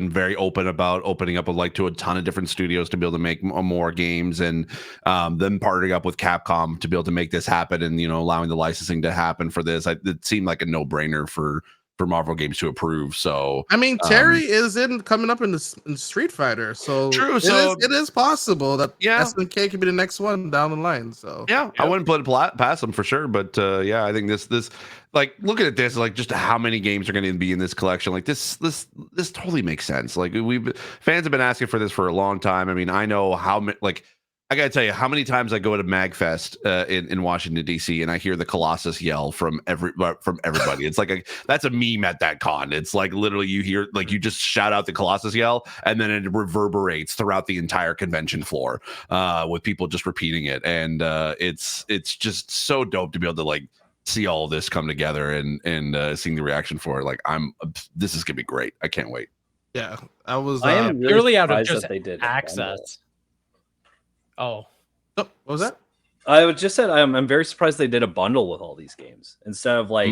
very open about opening up to a ton of different studios to be able to make more games, and them partnering up with Capcom to be able to make this happen, and, you know, allowing the licensing to happen for this. It seemed like a no-brainer for Marvel games to approve. So I mean, Terry is coming up in Street Fighter, so True, it is possible that Yeah. SNK could be the next one down the line. So yeah, I wouldn't put it past them for sure. But yeah, I think this like looking at this, like just how many games are going to be in this collection, like this totally makes sense. Like fans have been asking for this for a long time. I mean, I know how many, like, I gotta tell you how many times I go to MagFest in Washington D.C. and I hear the Colossus yell from everybody. It's like that's a meme at that con. It's like literally you hear, like, you just shout out the Colossus yell and then it reverberates throughout the entire convention floor with people just repeating it, and it's just so dope to be able to like see all of this come together and seeing the reaction for it. Like this is gonna be great. I can't wait. yeah, I was. I am really Purely out of surprised just that they did access. Oh, What was that? I would just said I'm very surprised they did a bundle with all these games instead of like.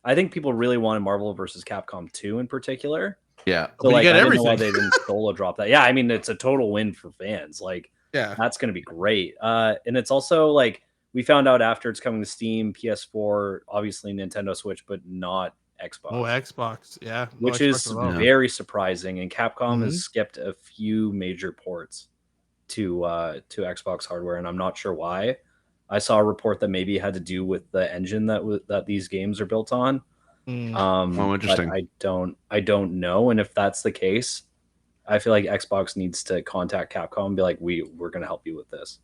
I think people really wanted Marvel versus Capcom 2 in particular. Yeah. So But you like, get I didn't know why everything. they didn't solo drop that. Yeah, I mean, it's a total win for fans. Like, Yeah, that's going to be great. And it's also like we found out after it's coming to Steam, PS4, obviously Nintendo Switch, but not Xbox. oh Xbox, yeah, no Which Xbox is at all. very surprising. And Capcom Mhm. has skipped a few major ports to Xbox hardware, and I'm not sure why. I saw a report that maybe it had to do with the engine that these games are built on. Mm. Interesting. But I don't know, and if that's the case, I feel like Xbox needs to contact Capcom and be like, we're going to help you with this,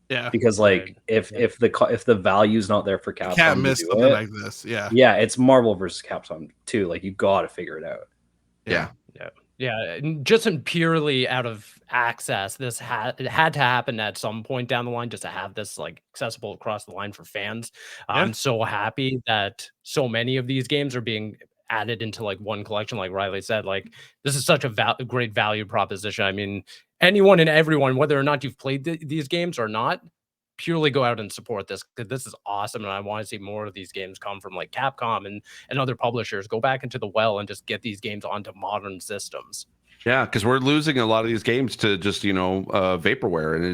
Yeah, because like Right. if the value's not there for Capcom, can't to miss do something it, like this. Yeah, yeah, it's Marvel versus Capcom too. Like, you got to figure it out. Yeah. yeah, just in purely out of access, it had to happen at some point down the line just to have this like accessible across the line for fans. I'm so happy that so many of these games are being added into like one collection. Like Riley said, like this is such a great value proposition. I mean, anyone and everyone, whether or not you've played these games or not, purely go out and support this, because this is awesome, and I want to see more of these games come from like Capcom and other publishers. Go back into the well and just get these games onto modern systems. Yeah, because we're losing a lot of these games to just, you know, vaporware, and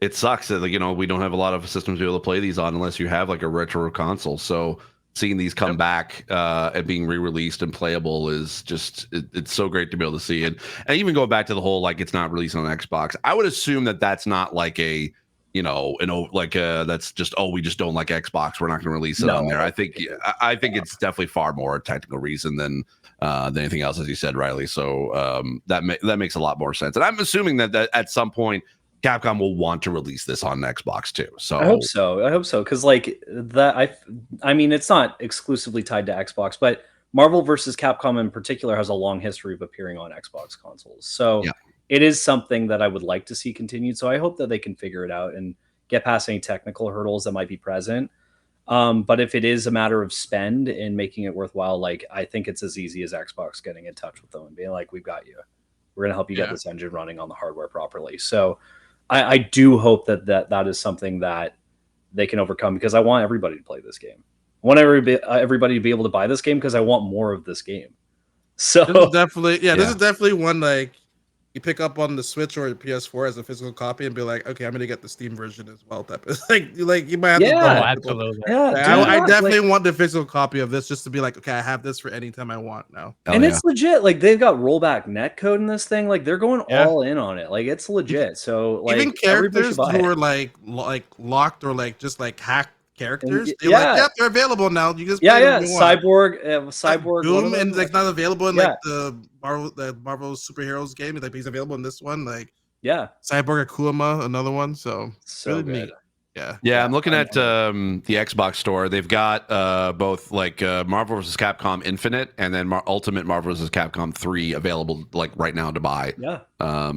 it sucks that, like, you know, we don't have a lot of systems to be able to play these on unless you have like a retro console. So seeing these come back and being re-released and playable is just it's so great to be able to see it. And even going back to the whole like it's not released on Xbox, I would assume that that's not like a that's just we just don't like Xbox, we're not going to release it on there. I think it's definitely far more a technical reason than anything else, as you said, Riley. So that makes a lot more sense. And I'm assuming that at some point Capcom will want to release this on Xbox too. So I hope so, because like that, I mean, it's not exclusively tied to Xbox, but Marvel versus Capcom in particular has a long history of appearing on Xbox consoles. So it is something that I would like to see continued. So I hope that they can figure it out and get past any technical hurdles that might be present. But if it is a matter of spend and making it worthwhile, like I think it's as easy as Xbox getting in touch with them and being like, "We've got you. We're going to help you get this engine running on the hardware properly." So I do hope that is something that they can overcome, because I want everybody to play this game. I want everybody to be able to buy this game because I want more of this game. So this is definitely one like you pick up on the Switch or the PS4 as a physical copy and be like, okay, I'm gonna get the Steam version as well. Type of like you might have to absolutely. I definitely want the physical copy of this just to be like, okay, I have this for any time I want now. And it's legit. Like they've got rollback netcode in this thing. Like they're going all in on it. Like it's legit. So like even characters who are like locked or like just like hacked characters, they're available now. You just Cyborg Doom and like not available in like the Marvel superheroes game. Like he's available in this one. Like Cyborg Akuma, another one. So really good. Neat. I'm looking at the Xbox store. They've got both like Marvel vs. Capcom Infinite and then Ultimate Marvel vs. Capcom 3 available like right now to buy.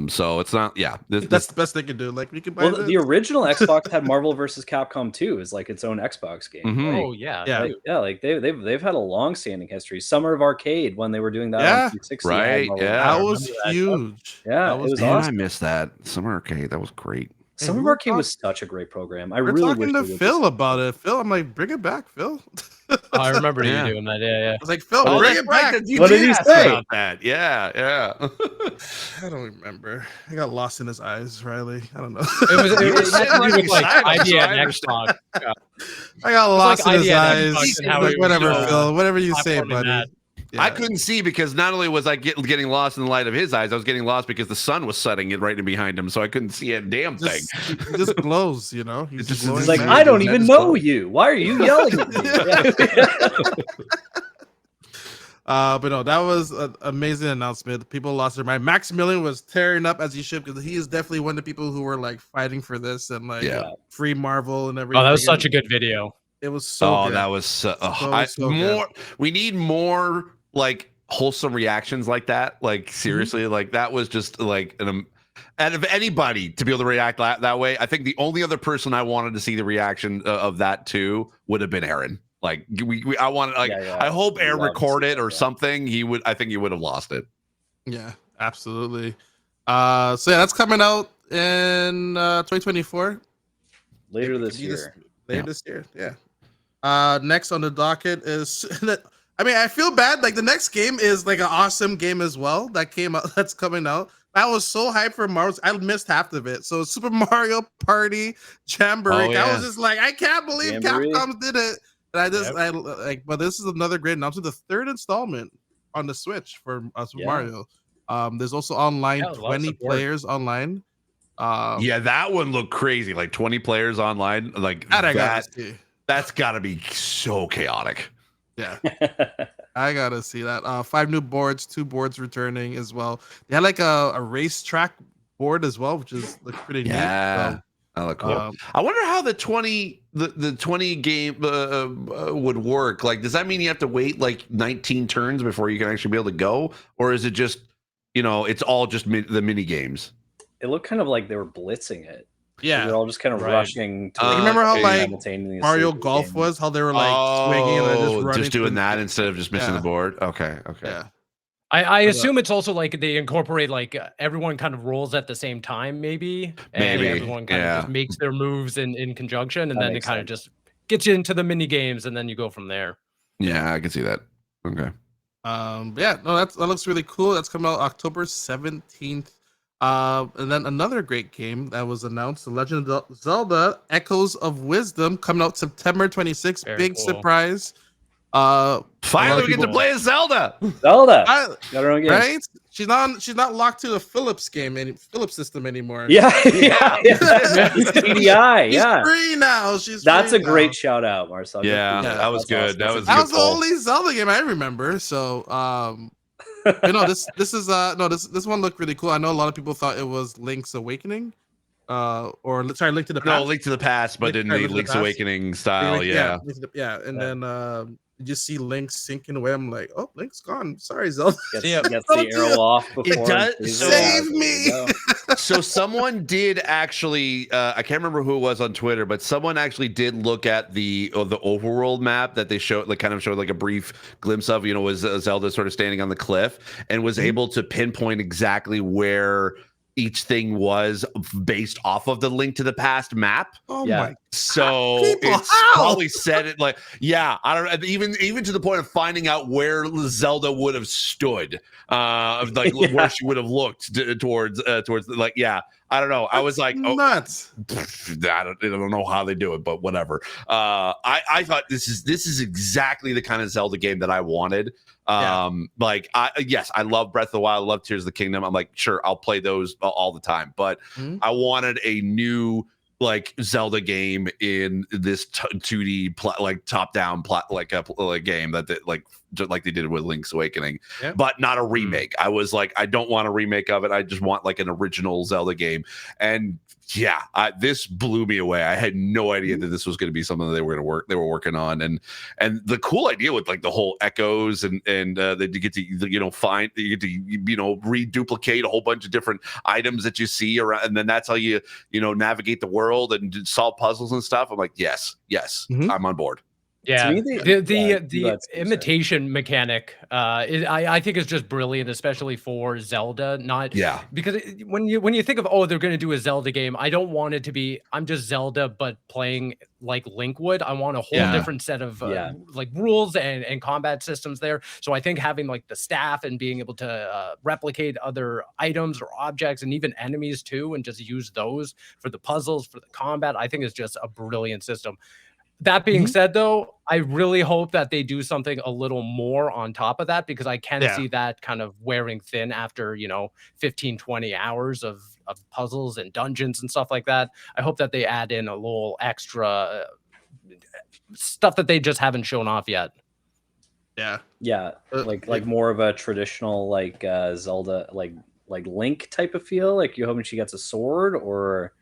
So it's not that's the best they can do. Like we can buy the original Xbox had Marvel vs. Capcom 2 as like its own Xbox game. Mm-hmm. Like they've had a long-standing history. Summer of Arcade, when they were doing that on 360, that was huge. It was awesome. I missed that Summer Arcade. That was great. Summer of Arcade was such a great program. I we're really talking to Phil about it. Phil, I'm like, bring it back, Phil. I remember you doing that. I was like, Phil, bring it back. What did he say about that? Yeah. I don't remember. I got lost in his eyes, Riley. I don't know. It was like idea and Xbox. I got lost in his eyes. Like, whatever, Phil. Whatever you say, buddy. I couldn't see because not only was I getting lost in the light of his eyes, I was getting lost because the sun was setting it right in behind him, so I couldn't see a damn thing. He just glows, you know. He's like, I don't even know you. Why are you yelling at me? But no, that was an amazing announcement. People lost their mind. Maximilian was tearing up as he should, because he is definitely one of the people who were like fighting for this and like free Marvel and everything. Oh, that was such a good video. It was so good. That was so good. We need more like wholesome reactions like that. Like seriously, like that was just like and of anybody to be able to react that way, I think the only other person I wanted to see the reaction of that too would have been Aaron. Like I wanted, like I hope Aaron recorded or something. I think he would have lost it. Yeah, absolutely. So that's coming out in 2024. Later this year. This year, yeah. Next on the docket is I mean, I feel bad. Like the next game is like an awesome game as well that came out. That's coming out. I was so hyped for Marvel. I missed half of it. So Super Mario Party Jamboree. I was just like, I can't believe Capcom did it. And but this is another great announcement. The third installment on the Switch for Super Mario. There's also online 20 players online. That one looked crazy. Like 20 players online. Like that's gotta be so chaotic. Yeah, I gotta see that. 5 new boards, 2 boards returning as well. They had like a racetrack board as well, which is pretty neat. So, that look cool. I wonder how the 20 game would work. Like, does that mean you have to wait like 19 turns before you can actually be able to go, or is it just it's all just the mini games? It looked kind of like they were blitzing it. Yeah, they're all just kind of rushing. To remember how like Mario Golf was? How they were like swinging and just running, just doing that instead of just missing the board. Okay. Yeah. I assume it's also like they incorporate like everyone kind of rolls at the same time, maybe everyone kind of just makes their moves in conjunction, and then it kind of just gets you into the mini games, and then you go from there. Yeah, I can see that. Okay. That looks really cool. That's coming out October 17th. And then another great game that was announced, The Legend of Zelda: Echoes of Wisdom, coming out September 26th. Big surprise. Finally, we get to play as Zelda. Zelda I, got her own game. right? She's not locked to the Philips Philips system anymore. Yeah, yeah, CDI, She's yeah. free now. That's free a great now. shout out, Marcel. Yeah, Yeah, that was good. Awesome. That was That was the only Zelda game I remember. So, this one looked really cool. I know a lot of people thought it was Link's Awakening, or sorry, Link to the Past. No, Link to the Past, but in the Link's Awakening style, yeah. And then you just see Link sinking away. I'm like, oh, Link's gone. Sorry, Zelda. Gets the arrow off before. It does. Save me. So someone did actually, I can't remember who it was on Twitter, but someone actually did look at the overworld map that they showed, like kind of showed like a brief glimpse of, was Zelda sort of standing on the cliff, and was able to pinpoint exactly where each thing was based off of the Link to the Past map. Oh my! So it's probably said it like, yeah, I don't know, even to the point of finding out where Zelda would have stood, like where she would have looked towards like, yeah. I don't know. I was like, nuts. I don't know how they do it, but whatever. I thought this is exactly the kind of Zelda game that I wanted. Like, yes, I love Breath of the Wild, I love Tears of the Kingdom. I'm like, sure, I'll play those all the time, but I wanted a new like Zelda game in this 2D like top down like a game that like just like they did with Link's Awakening, but not a remake. I was like, I don't want a remake of it. I just want like an original Zelda game. And yeah, this blew me away. I had no idea that this was going to be something that they were working on, and the cool idea with like the whole echoes and that you get to find, you get to reduplicate a whole bunch of different items that you see around, and then that's how you navigate the world and solve puzzles and stuff. I'm like, yes, I'm on board. Yeah, the imitation mechanic, I think is just brilliant, especially for Zelda. Because when you think of they're going to do a Zelda game, I don't want it to be I'm just Zelda but playing like Link would. I want a whole different set of like rules and combat systems there. So I think having like the staff and being able to replicate other items or objects and even enemies too, and just use those for the puzzles, for the combat, I think is just a brilliant system. That being said, though, I really hope that they do something a little more on top of that, because I can see that kind of wearing thin after, 15, 20 hours of puzzles and dungeons and stuff like that. I hope that they add in a little extra stuff that they just haven't shown off yet. Yeah, like more of a traditional like Zelda like Link type of feel. Like, you hoping she gets a sword, or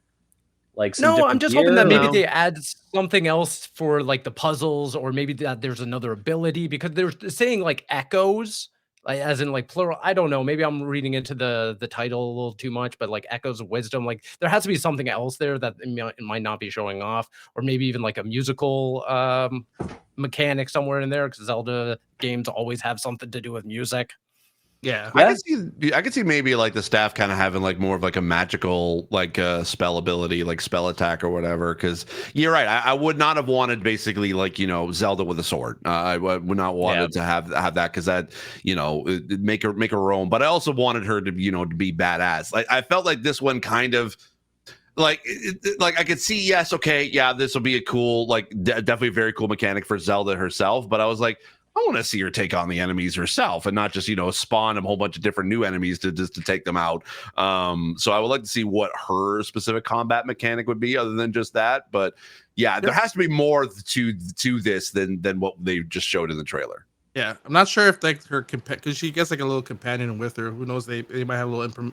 like no, I'm just hoping that maybe they add something else for like the puzzles, or maybe that there's another ability, because they're saying like echoes, like, as in like plural. I don't know. Maybe I'm reading into the title a little too much, but like echoes of wisdom, like there has to be something else there that it might not be showing off, or maybe even like a musical mechanic somewhere in there, because Zelda games always have something to do with music. Yeah, I could see maybe like the staff kind of having like more of like a magical like spell ability, like spell attack or whatever. Because you're right, I would not have wanted basically like Zelda with a sword. I would not wanted to have that, because that make her own. But I also wanted her to to be badass. Like, I felt like this one kind of like like I could see, this will be a cool, like definitely a very cool mechanic for Zelda herself. But I was like, I want to see her take on the enemies herself, and not just spawn a whole bunch of different new enemies to take them out. So I would like to see what her specific combat mechanic would be, other than just that. But yeah, there has to be more to this than what they just showed in the trailer. Yeah, I'm not sure if like her because she gets like a little companion with her. Who knows? They might have a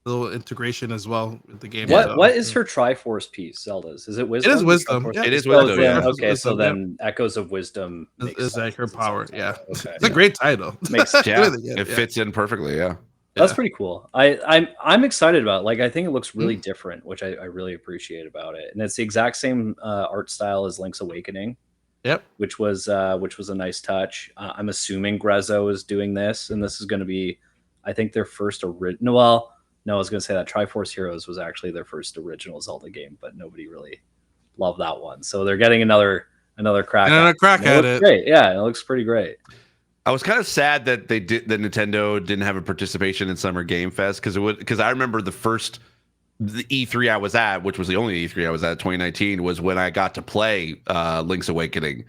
little integration as well with the game. What is her Triforce piece, Zelda's? Is it wisdom? It is wisdom. It is wisdom. Okay, so then Echoes of Wisdom is like her power. Yeah, okay. It's a great title. Makes sense. It fits in perfectly. Yeah, that's pretty cool. I'm excited about it. Like, I think it looks really different, which I really appreciate about it. And it's the exact same art style as Link's Awakening. Yep, which was a nice touch. I'm assuming Grezzo is doing this, and this is going to be, I think, their first original. Well, no, I was going to say that Triforce Heroes was actually their first original Zelda game, but nobody really loved that one. So they're getting another crack. At it. Great, yeah, it looks pretty great. I was kind of sad that Nintendo didn't have a participation in Summer Game Fest, because I remember the E3 I was at, which was the only E3 I was at, 2019, was when I got to play Link's Awakening.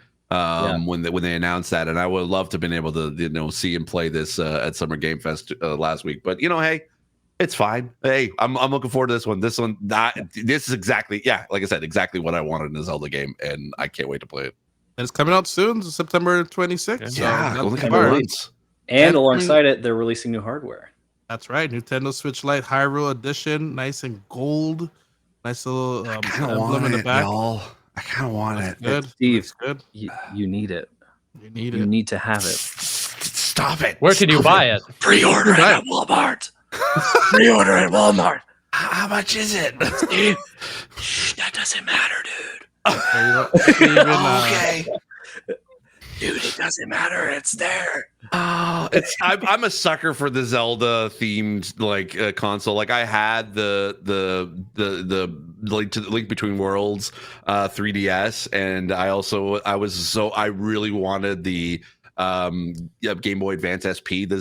when they announced that, and I would love to have been able to see and play this at Summer Game Fest last week. But hey, it's fine. Hey, I'm looking forward to this one. This is exactly like I said, exactly what I wanted in a Zelda game, and I can't wait to play it. And it's coming out soon, September 26th. Yeah, so only a couple months. And alongside it, they're releasing new hardware. That's right, Nintendo Switch Lite Hyrule Edition, nice and gold, nice little emblem in the back. Y'all. I kind of want it. Good, Steve. Good. You need it. You need to have it. Stop it. Where can you buy it? Pre-order it at Walmart. Pre-order at Walmart. How much is it? Shh, that doesn't matter, dude. Okay. Dude, it doesn't matter. It's there. Oh, I'm a sucker for the Zelda themed console. Like I had the Link Between Worlds 3DS, and I really wanted the Game Boy Advance SP, the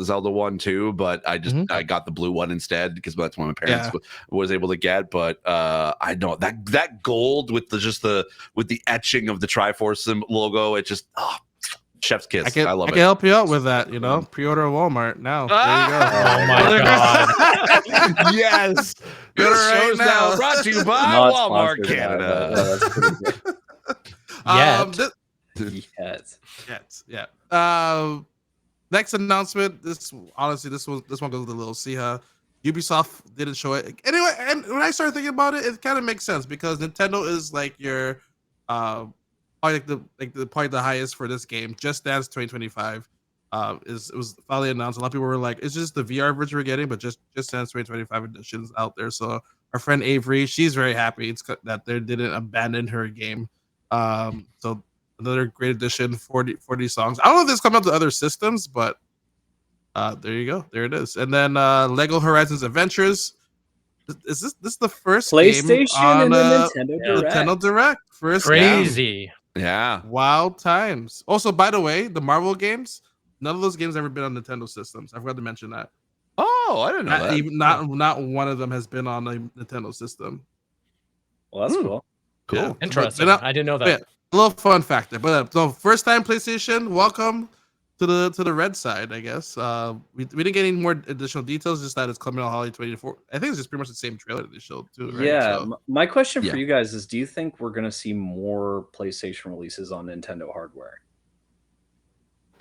Zelda one too, but I got the blue one instead because that's what my parents was able to get. But I know that gold with the etching of the Triforce logo, it just chef's kiss. I love it. I can help you out with that. Pre-order at Walmart now. There you go. Oh my god! Yes, this show's now brought to you by Walmart Canada. Yes. Yeah. Next announcement. This one goes with a little Siha. Ubisoft didn't show it anyway, and when I started thinking about it, it kind of makes sense because Nintendo is like your probably the highest for this game. Just Dance 2025 it was finally announced. A lot of people were like, it's just the VR version we're getting, but Just Dance 2025 edition is out there. So our friend Avery, she's very happy that they didn't abandon her game. So another great addition, 40 songs. I don't know if this comes out to other systems, but there you go. There it is. And then Lego Horizons Adventures. Is this the first PlayStation game on and the Nintendo Direct? First Crazy. game. Yeah. Wild times. Also, by the way, the Marvel games, none of those games have ever been on Nintendo systems. I forgot to mention that. Oh, I didn't know that. Not one of them has been on a Nintendo system. Well, that's cool. Cool. Yeah. Interesting. I didn't know that. Yeah, a little fun factor. But so first time PlayStation, welcome to the red side, I guess. We didn't get any more additional details, just that it's coming out holiday 24. I think it's just pretty much the same trailer that they showed too, right? Yeah. So, my question for you guys is, do you think we're going to see more PlayStation releases on Nintendo hardware?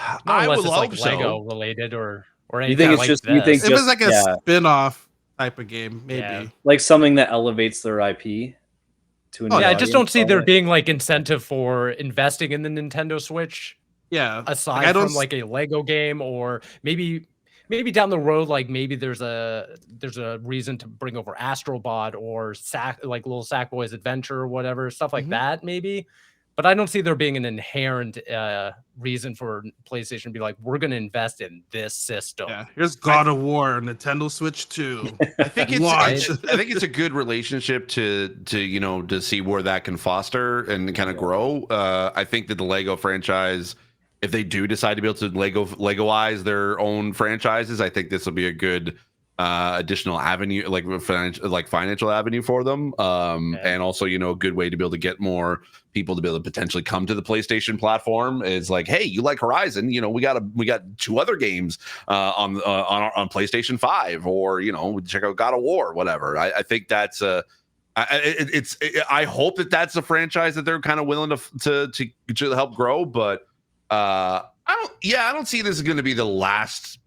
I would it's hope like so. Lego related or You anything think it's like just this. you think if it's like a yeah, spin-off type of game, maybe. Yeah. like something that elevates their IP to a new I just audience, don't see there probably? being like incentive for investing in the Nintendo Switch Yeah. aside from like a Lego game, or maybe down the road, like maybe there's a reason to bring over Astrobot or like little Sackboy's Adventure or whatever, stuff like that maybe. But I don't see there being an inherent reason for PlayStation to be like, we're going to invest in this system. Yeah, here's God of War, Nintendo Switch 2. I think Watch. I think it's a good relationship to see where that can foster and kind of grow. I think that the Lego franchise, if they do decide to be able to Legoize their own franchises, I think this will be a good additional avenue, like financial avenue for them, and also a good way to be able to get more people to be able to potentially come to the PlayStation platform. Is like, hey, you like Horizon? We got 2 other games on PlayStation 5, or check out God of War, whatever. I think that's I hope that that's a franchise that they're kind of willing to help grow, but I don't see this is going to be the last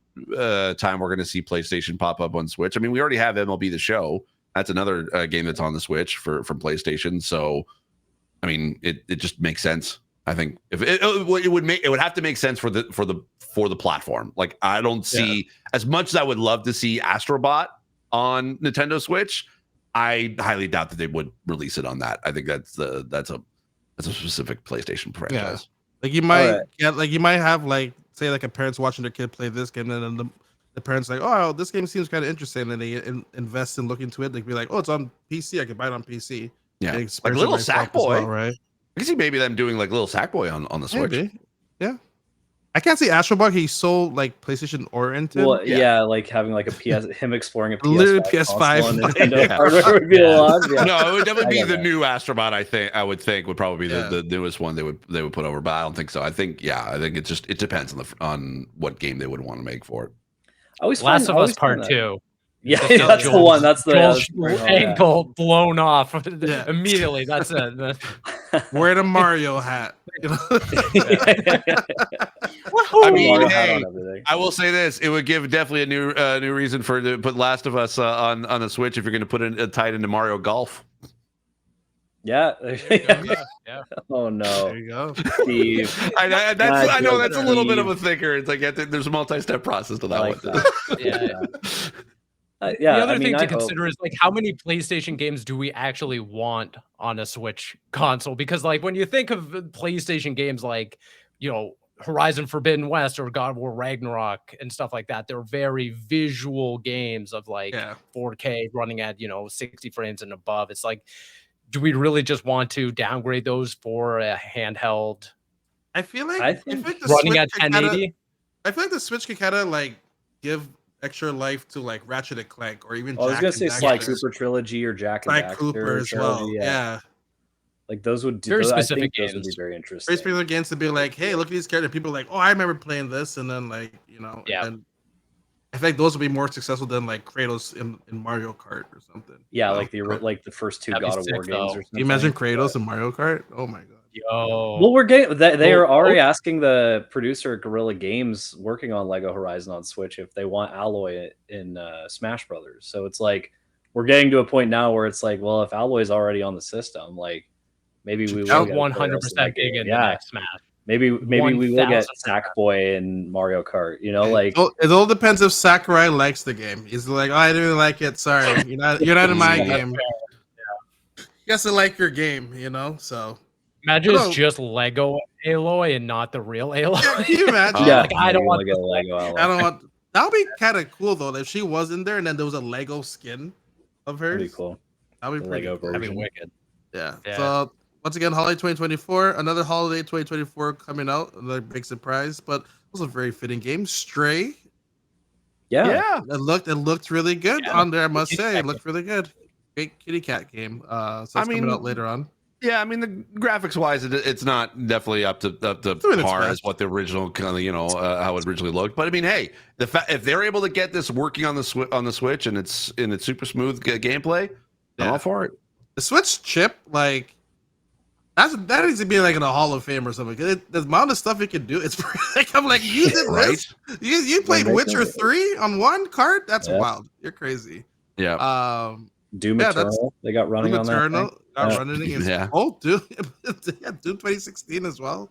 time we're going to see PlayStation pop up on Switch. I mean, we already have MLB The Show. That's another game that's on the Switch from PlayStation. So, I mean, it just makes sense. I think if it would have to make sense for the platform. Like, I don't see as much as I would love to see Astrobot on Nintendo Switch. I highly doubt that they would release it on that. I think that's a specific PlayStation franchise. Yeah. Like you might you might have say a parent's watching their kid play this game, and then the parents like, oh, this game seems kind of interesting, and they invest and look into it. They'd be like, oh, it's on PC, I can buy it on PC. Yeah, like Little Sackboy, right? I can see maybe them doing like Little Sackboy on the Switch. Maybe. Yeah. I can't say Astro Bug. He's so like PlayStation oriented. Well, yeah, like having like him exploring a PS5 Literally PS5. console and Nintendo Yeah. hardware would be a lot. Yeah. No, it would definitely I be get the that. new Astrobot. I would think would probably be Yeah. the newest one they would put over, but I don't think so. I think it depends on what game they would want to make for it. I always Last of Us find Part that. 2. Yeah, Just that's the Joel's- one. That's the Joel's yeah. ankle blown off Yeah. immediately. That's it. Wearing a Mario hat. You know? I mean, Mario hat hey, on everything. I will say this: it would give definitely a new reason for to put Last of Us on the Switch if you're going to put it tied into Mario Golf. Yeah. Yeah. Oh no, There you go. Steve. I know that's a little bit of a Steve. thinker. It's like there's a multi-step process to that I like one. that. Yeah. Yeah. The other I mean, thing to I hope- consider is like how many PlayStation games do we actually want on a Switch console? Because like when you think of PlayStation games like, Horizon Forbidden West or God of War Ragnarok and stuff like that, they're very visual games of like 4K running at 60 frames and above. It's like, do we really just want to downgrade those for a handheld I feel like I think the running Switch at could kinda- 1080? I feel like the Switch could kind of like give extra life to like Ratchet and Clank or even. I was Jack gonna and say Daxter. Sly Cooper trilogy or Jack and Sly Daxter Cooper as well. trilogy, Yeah. Like those would Very I specific think those would be games. very Very interesting. specific games to be like, hey, look at these characters. People are like, oh, I remember playing this, and then like Yeah. and I think those would be more successful than like Kratos in Mario Kart or something. Yeah, You like know? like the first two That'd be God of War sick, games though. or Can something. you imagine Kratos in Mario Kart? Oh my god. Yo. Well, we're getting they are Well, already asking the producer at Guerrilla Games working on Lego Horizon on Switch if they want Alloy in Smash Brothers. So it's like we're getting to a point now where it's like, well, if Alloy's already on the system, like maybe we will get 100% dig into yeah. next Smash. Maybe we will get 1000%. Sackboy in Mario Kart. Like It all depends if Sakurai likes the game. He's like, oh, I didn't like it. Sorry, you're not in my Yeah. game. He has to like your game, so. Imagine Hello. it's just Lego Aloy and not the real Aloy. Yeah, can you imagine? yeah, like, I don't maybe want we'll get a Lego Alloy. I don't want. That would be kind of cool though if she was in there and then there was a Lego skin of hers. That'd be cool. That'd be The pretty Lego cool. That'd be version. wicked. Yeah. Yeah. So once again, holiday 2024, another holiday 2024 coming out, another big surprise, but also a very fitting game. Stray. Yeah. It looked really good Yeah. on there. I must Kitty say, cat it looked really good. Great kitty cat game. So it's coming out later on. Yeah, I mean the graphics wise, it's not definitely up to doing its par best. as what the original kind of how it originally looked. But I mean, hey, if they're able to get this working on the Switch and it's super smooth gameplay, I'm all for it. The Switch chip, like that needs to be like in a Hall of Fame or something. 'Cause the amount of stuff it can do, it's like I'm like, you did Right? this? You played Like, Witcher 3 on one card? That's Yeah. wild. You're crazy. Yeah, Doom Yeah, that's- Eternal. They got running Doom on that. Eternal thing. got Yeah. running against Yeah. Doom. Yeah, Doom 2016 as well.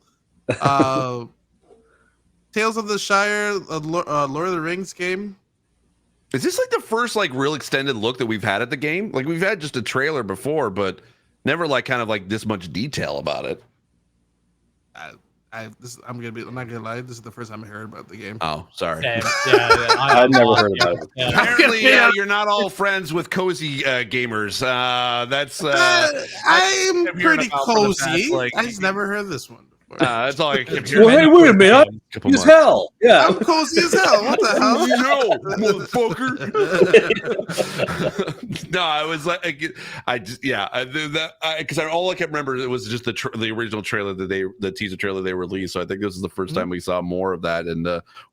Tales of the Shire, Lord of the Rings game. is this like the first like real extended look that we've had at the game? Like we've had just a trailer before, but never like kind of like this much detail about it. I'm not gonna lie. This is the first time I heard about the game. Oh, sorry. Yeah, I've never heard about it. Yeah. Apparently, you're not all friends with cozy gamers. That's I'm I've heard pretty about for the cozy. past, like- I just never heard this one before. that's all I kept hearing. Well, hey, wait a minute. Couple Use months. hell. Yeah. I'm cozy as hell. What the hell? No, motherfucker. No, I was like, because all I kept remember it was just the original trailer the teaser trailer they released. So I think this is the first time we saw more of that and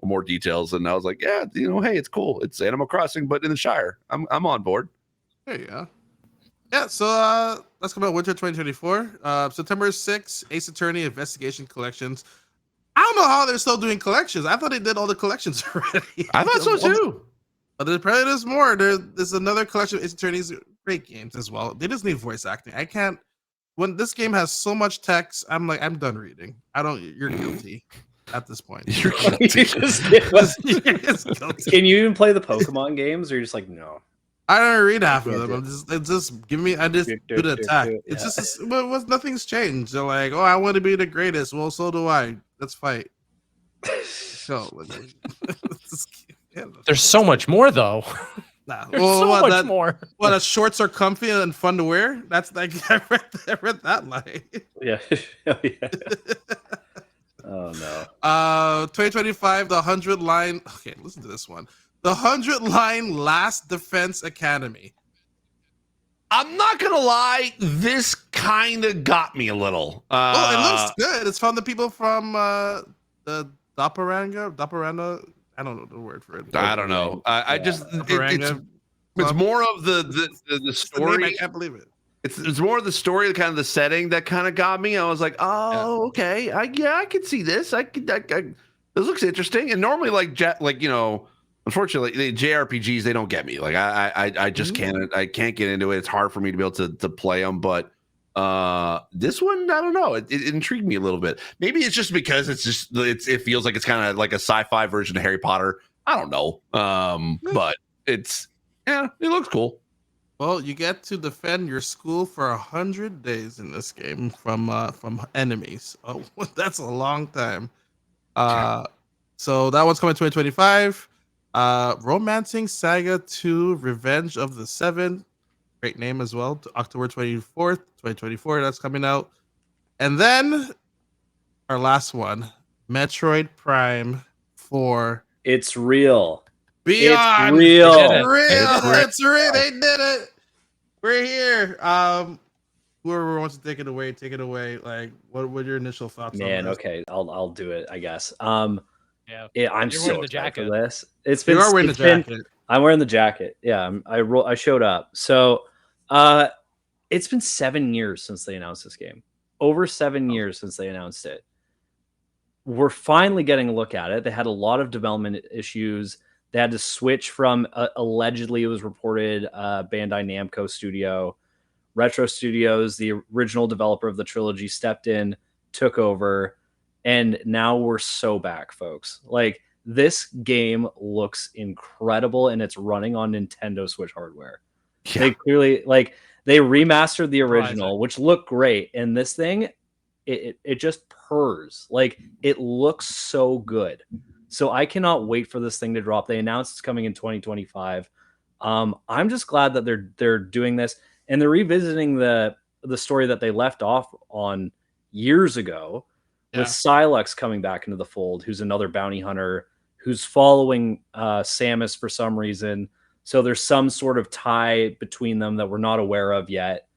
more details. And I was like, yeah, hey, it's cool. It's Animal Crossing, but in the Shire. I'm on board. There you go. Yeah, so let's come out winter 2024. September 6th, Ace Attorney Investigation Collections. I don't know how they're still doing collections. I thought they did all the collections already. I thought so too. But there's more. There's another collection of Ace Attorney's great games as well. They just need voice acting. I can't. When this game has so much text, I'm done reading. You're guilty at this point. You're You guilty. just- You're just guilty. Can you even play the Pokemon games, or you're just like, no? I don't read half of Yeah, them. dude. It's just give me. I just Do, do the do, attack. do, It's yeah. just nothing's changed. They're like, oh, I want to be the greatest. Well, so do I. Let's fight. So There's so much more though. nah. There's Well, so what, much more. Well, the shorts are comfy and fun to wear. That's like I read that line. Yeah. Oh, yeah. Oh no. 2025, the 100 line. Okay, listen to this one. The 100 line Last Defense Academy. I'm not gonna lie, this kind of got me a little. Oh, it looks good. It's from the people from the Doppelganger. I don't know the word for it. I don't know. I just it's more of the story. I can't believe it. It's more of the story, kind of the setting that kind of got me. I was like, oh, okay, I can see this. This looks interesting. And normally, unfortunately, the JRPGs they don't get me. Like I just can't get into it. It's hard for me to be able to play them. But this one, I don't know. It intrigued me a little bit. Maybe it's just because it feels like it's kind of like a sci-fi version of Harry Potter. I don't know. But it looks cool. Well, you get to defend your school for 100 days in this game from enemies. Oh, that's a long time. So that one's coming 2025. Romancing Saga 2: Revenge of the Seven. Great name as well. October 24th, 2024. That's coming out. And then our last one, Metroid Prime 4. It's real. Beyond. It's real. It's real. They did it. We're here. Whoever wants to take it away. Like, what were your initial thoughts on this? Okay, I'll do it, I guess. Yeah, I'm You're so wearing the excited jacket. for this. You are wearing the jacket. I'm wearing the jacket. Yeah, I showed up. So, it's been 7 years since they announced this game. Over 7 years since they announced it. We're finally getting a look at it. They had a lot of development issues. They had to switch from allegedly, it was reported, Bandai Namco studio. Retro Studios, the original developer of the trilogy, stepped in, took over, and now we're so back, folks. Like, this game looks incredible, and it's running on Nintendo Switch hardware. Yeah. They clearly, they remastered the original, which looked great, and this thing, it just purrs. Like, it looks so good. So I cannot wait for this thing to drop. They announced it's coming in 2025. I'm just glad that they're doing this, and they're revisiting the story that they left off on years ago, with Silex coming back into the fold, who's another bounty hunter who's following Samus for some reason. So there's some sort of tie between them that we're not aware of yet.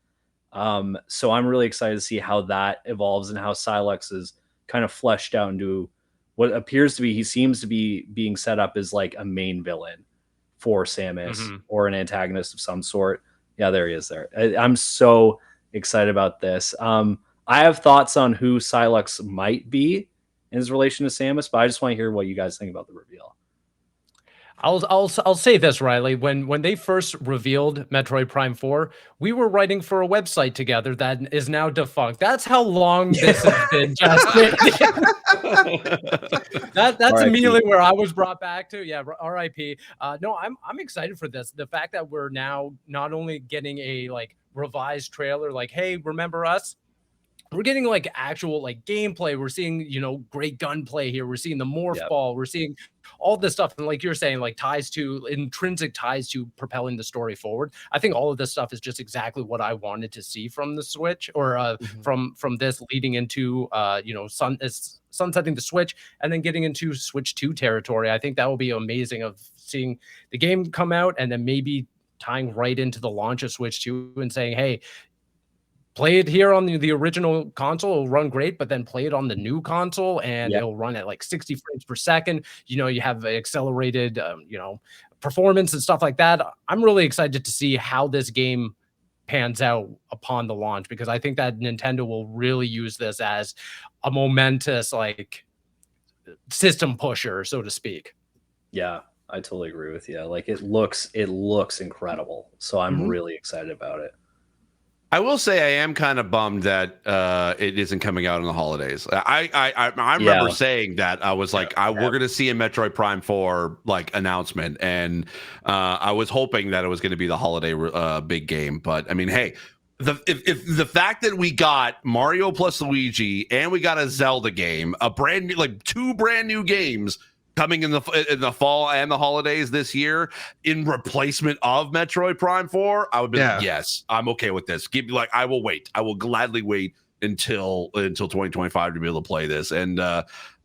So I'm really excited to see how that evolves and how Silex is kind of fleshed out into what appears to be, he seems to be being set up as like a main villain for Samus or an antagonist of some sort. Yeah, there he is there. I'm so excited about this. I have thoughts on who Silex might be in his relation to Samus, but I just want to hear what you guys think about the reveal. I'll say this, Riley. When they first revealed Metroid Prime 4, we were writing for a website together that is now defunct. That's how long this has been, Justin. That's immediately where I was brought back to. Yeah, R.I.P. No, I'm excited for this. The fact that we're now not only getting a revised trailer, like, hey, remember us? We're getting actual gameplay. We're seeing, great gunplay here. We're seeing the morph ball. We're seeing all this stuff. And like you're saying, intrinsic ties to propelling the story forward. I think all of this stuff is just exactly what I wanted to see from the Switch, or from this leading into, sunsetting the Switch and then getting into Switch 2 territory. I think that will be amazing, of seeing the game come out and then maybe tying right into the launch of Switch 2 and saying, hey, play it here on the original console, it'll run great, but then play it on the new console and it'll run at 60 frames per second. You have accelerated, performance and stuff like that. I'm really excited to see how this game pans out upon the launch, because I think that Nintendo will really use this as a momentous system pusher, so to speak. Yeah, I totally agree with you. It looks incredible. So I'm really excited about it. I will say I am kind of bummed that it isn't coming out in the holidays. I remember saying that. I was like, we're going to see a Metroid Prime 4 announcement, and I was hoping that it was going to be the holiday big game. But I mean, hey, if the fact that we got Mario plus Luigi and we got a Zelda game, a brand new, two brand new games coming in the fall and the holidays this year in replacement of Metroid Prime 4, I would be like, yes, I'm okay with this. I will wait. I will gladly wait until 2025 to be able to play this. And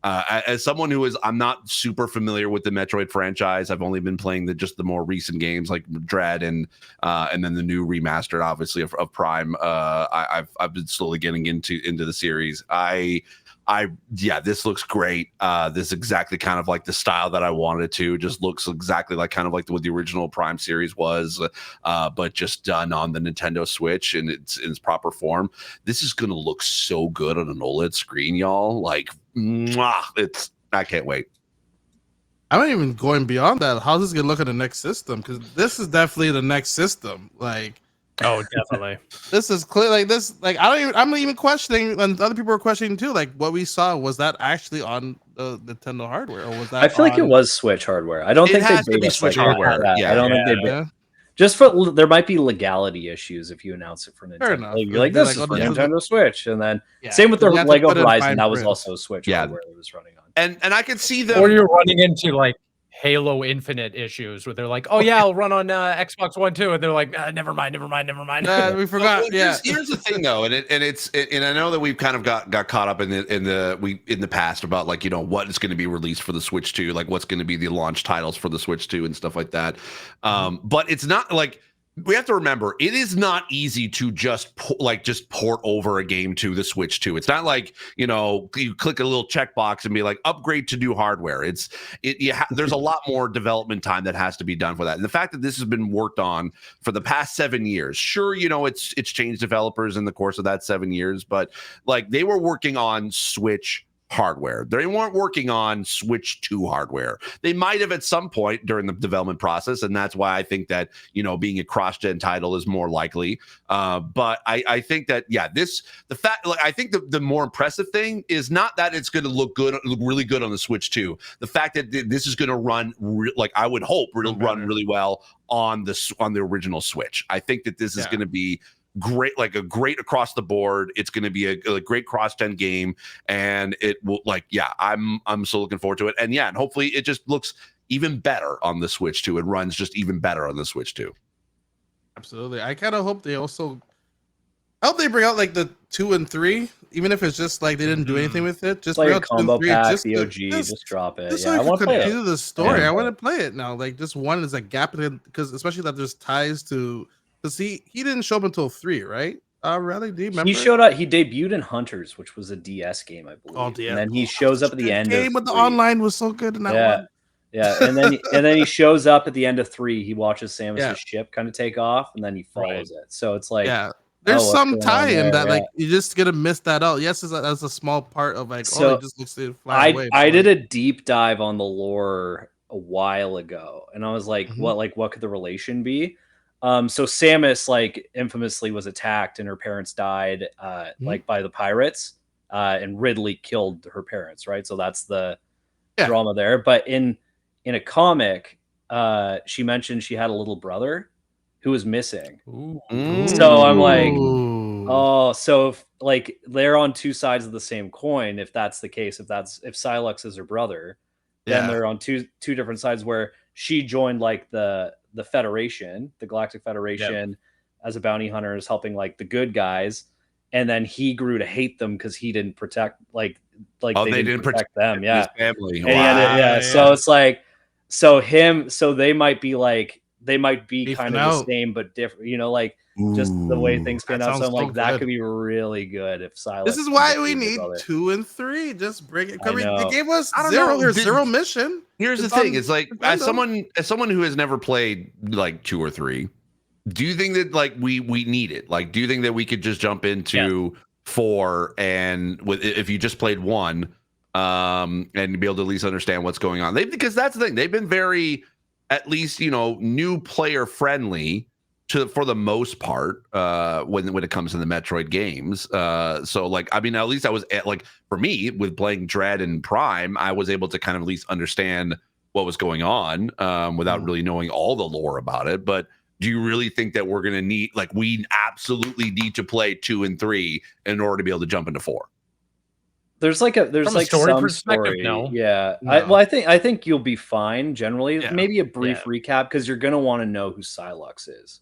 as someone I'm not super familiar with the Metroid franchise. I've only been playing the more recent games like Dread and then the new remastered, obviously, of Prime. I've been slowly getting into the series. This looks great. This is exactly kind of like the style that I wanted to. Just looks exactly like kind of like what the original Prime series was, but just done on the Nintendo Switch in its proper form. This is gonna look so good on an OLED screen, y'all. Like, I can't wait. I'm not even going beyond that. How's this gonna look at the next system? Because this is definitely the next system. Like, Oh, definitely. this is clear. Like this. Like I'm even questioning, and other people are questioning too. Like what we saw, was that actually on the Nintendo hardware, or was that? I feel like it was Switch hardware. I don't think they has to be Switch like hardware. that. Yeah. I don't think they. Just for there might be legality issues if you announce it for Nintendo. Like, you're like, this is for Nintendo Switch, and then same with the Lego Horizon. That was also Switch hardware that was running on. And I could see them. Or you're running into like Halo Infinite issues where they're like, oh yeah, I'll run on Xbox One too, and they're like, never mind. We forgot. Here's the thing though, and I know that we've kind of got caught up in the past about like, you know, what is going to be released for the Switch 2, like what's going to be the launch titles for the Switch 2 and stuff like that. But it's not like, we have to remember, it is not easy to just port over a game to the Switch 2. It's not like, you know, you click a little checkbox and be like, upgrade to new hardware. There's a lot more development time that has to be done for that. And the fact that this has been worked on for the past 7 years, sure, you know, it's changed developers in the course of that 7 years, but like they were working on Switch hardware. They weren't working on Switch 2 hardware. They might have at some point during the development process, and that's why I think that, you know, being a cross-gen title is more likely. But I think that, I think the more impressive thing is not that it's going to look really good on the Switch 2. The fact that this is going to run, I would hope it'll run really well on the original Switch. I think that this is going to be great, like a great across the board. It's going to be a great cross-gen game, and it will I'm so looking forward to it. And and hopefully it just looks even better on the Switch 2. It runs just even better on the Switch 2. Absolutely. I kind of hope they bring out like the 2 and 3, even if it's just like they didn't do anything with it. Just like bring a out 2 combo and 3, pack, just just drop it. Just I so want to continue the story. Yeah. I want to play it now. Like just one is a gap in it, because especially that there's ties to, because he didn't show up until 3, right? Really? Do you remember? He showed up. He debuted in Hunters, which was a DS game, I believe. Oh, DS. And then he shows up at the end game, of but the 3. online was so good in that one. Yeah, and then he shows up at the end of 3. He watches Samus's ship kind of take off, and then he follows it. So it's like, there's some tie in that, like you're just gonna miss that out. Yes, that's a small part of like, it just looks to fly away. I did a deep dive on the lore a while ago, and I was like, what could the relation be? So Samus, like, infamously was attacked and her parents died, like by the pirates, and Ridley killed her parents, right? So that's the drama there. But in a comic, she mentioned she had a little brother who was missing. So I'm like, oh, so if, like, they're on two sides of the same coin. If that's the case, if Sylux is her brother, then they're on two different sides, where she joined like the Federation, the Galactic Federation, as a bounty hunter, is helping like the good guys, and then he grew to hate them because he didn't protect they didn't protect them. His family. So it's like, so they might be kind of the same but different, you know, like just the way things pan out. So I'm like, that could be really good if Sylux. This is why we need 2 and 3. Just bring it. They gave us zero mission. Here's the thing: it's like, as someone who has never played like 2 or 3, do you think that like we need it? Like, do you think that we could just jump into 4 and if you just played 1, and be able to at least understand what's going on? Because that's the thing, they've been very, at least, you know, new player friendly for the most part, when it comes to the Metroid games. So like, I mean, at least I was like, for me, with playing Dread and Prime, I was able to kind of at least understand what was going on, without really knowing all the lore about it. But do you really think that we're going to need, like, we absolutely need to play 2 and 3 in order to be able to jump into 4? There's like story some perspective, story. no. Yeah. No. I think you'll be fine generally. Maybe a brief recap, because you're gonna want to know who Sylux is,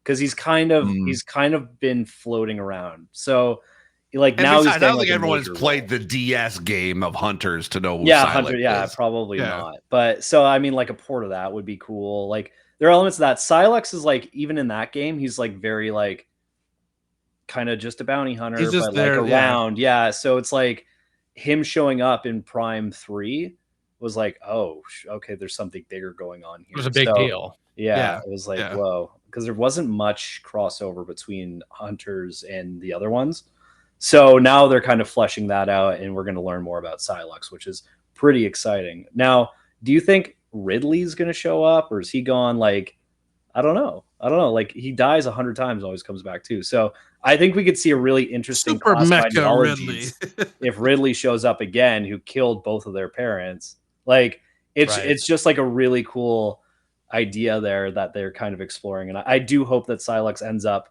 because he's kind of been floating around. So like And now he's besides, I getting don't like think a everyone has major played role. the DS game of Hunters to know who Yeah, Silex yeah, is. probably Yeah. not. But so I mean, like a port of that would be cool. Like there are elements of that. Silex is like even in that game, he's like very like kind of just a bounty hunter, He's just but like there. Yeah. around. Yeah. So it's like him showing up in Prime 3 was like, oh, okay, there's something bigger going on It here. was a big So deal. yeah, Yeah. it was like, Yeah. whoa, because there wasn't much crossover between Hunters and the other ones. So now they're kind of fleshing that out, and we're going to learn more about Silex, which is pretty exciting. Now, do you think Ridley's going to show up, or is he gone? Like, I don't know. I don't know. Like, he dies 100 times, always comes back too. So I think we could see a really interesting Super class of Mecha Ridley. ideologies if Ridley shows up again, who killed both of their parents. Like, Right. it's just like a really cool idea there that they're kind of exploring, and I do hope that Silex ends up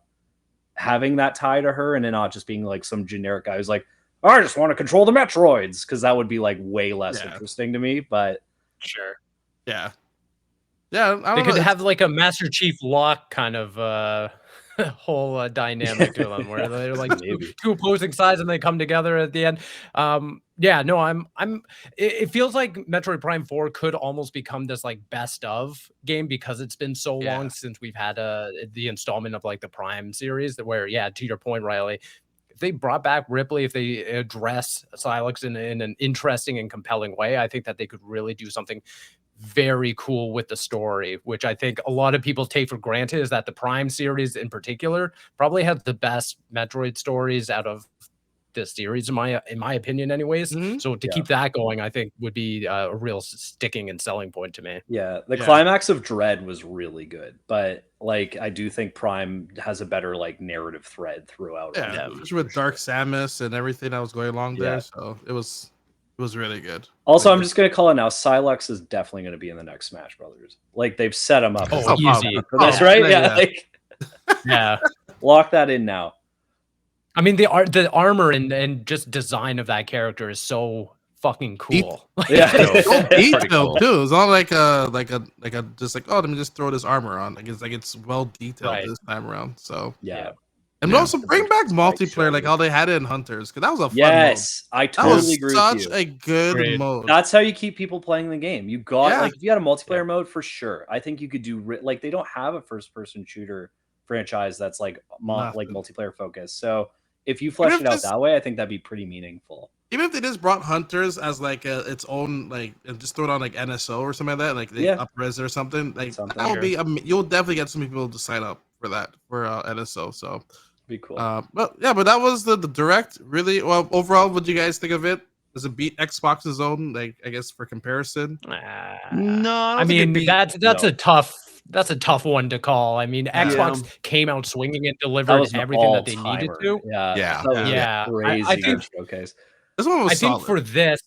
having that tie to her and then not just being like some generic guy who's like, I just want to control the Metroids, because that would be like way less Yeah. interesting to me. But Sure. Yeah. Yeah. I They don't know. could have like a Master Chief Locke kind of whole dynamic to them where they're like maybe. two opposing sides and they come together at the end. Yeah, no, it feels like Metroid Prime 4 could almost become this like best of game because it's been so Yeah. long since we've had the installment of like the Prime series where, yeah, to your point, Riley, if they brought back Ripley, if they address Silex in an interesting and compelling way, I think that they could really do something very cool with the story, which I think a lot of people take for granted, is that the Prime series in particular probably has the best Metroid stories out of this series, in my opinion, anyways. Mhm. So to keep that going, I think would be a real sticking and selling point to me. Yeah, the Yeah. climax of Dread was really good, but like I do think Prime has a better like narrative thread throughout. Yeah. Yeah, Especially with Dark Samus and everything that was going along Yeah. there. So it was really good. Also, Really I'm good. just gonna call it now. Silex is definitely going to be in the next Smash Brothers. Like they've set him up. as Oh, a easy. for this, Oh, right? yeah, Yeah, yeah. like Yeah. lock that in now. I mean, the armor and just design of that character is so fucking cool. Yeah. So Pretty detailed cool. too. It's not like a just like, oh, let me just throw this armor on. Like it's well detailed Right. this time around. So Yeah. and Yeah. also bring back Spike multiplayer like shoulders. how they had it in Hunters, because that was a fun Yes, I mode. That totally was agree such with you. a good Agreed. mode. That's how you keep people playing the game. You got Yeah. like if you had a multiplayer mode for sure. I think you could do like they don't have a first person shooter franchise that's like like Nothing. multiplayer focused. So if you flesh if it out this- that way, I think that'd be pretty meaningful. Even if they just brought Hunters as like its own, like, and just throw it on like NSO or something like that, like they Yeah. up-res it or something, like Something, that would sure. be you'll definitely get some people to sign up for that for NSO. So Be cool. but yeah, but that was the direct. Really, well, overall, what do you guys think of it? Does it beat Xbox's own, like, I guess, for comparison? No, I mean, that's no. that's a tough one to call. I mean, Xbox came out swinging and that delivered was an everything that they needed all-timer. to. Yeah. Yeah. That was Yeah. a crazy I think showcase. This one was I think solid. for this,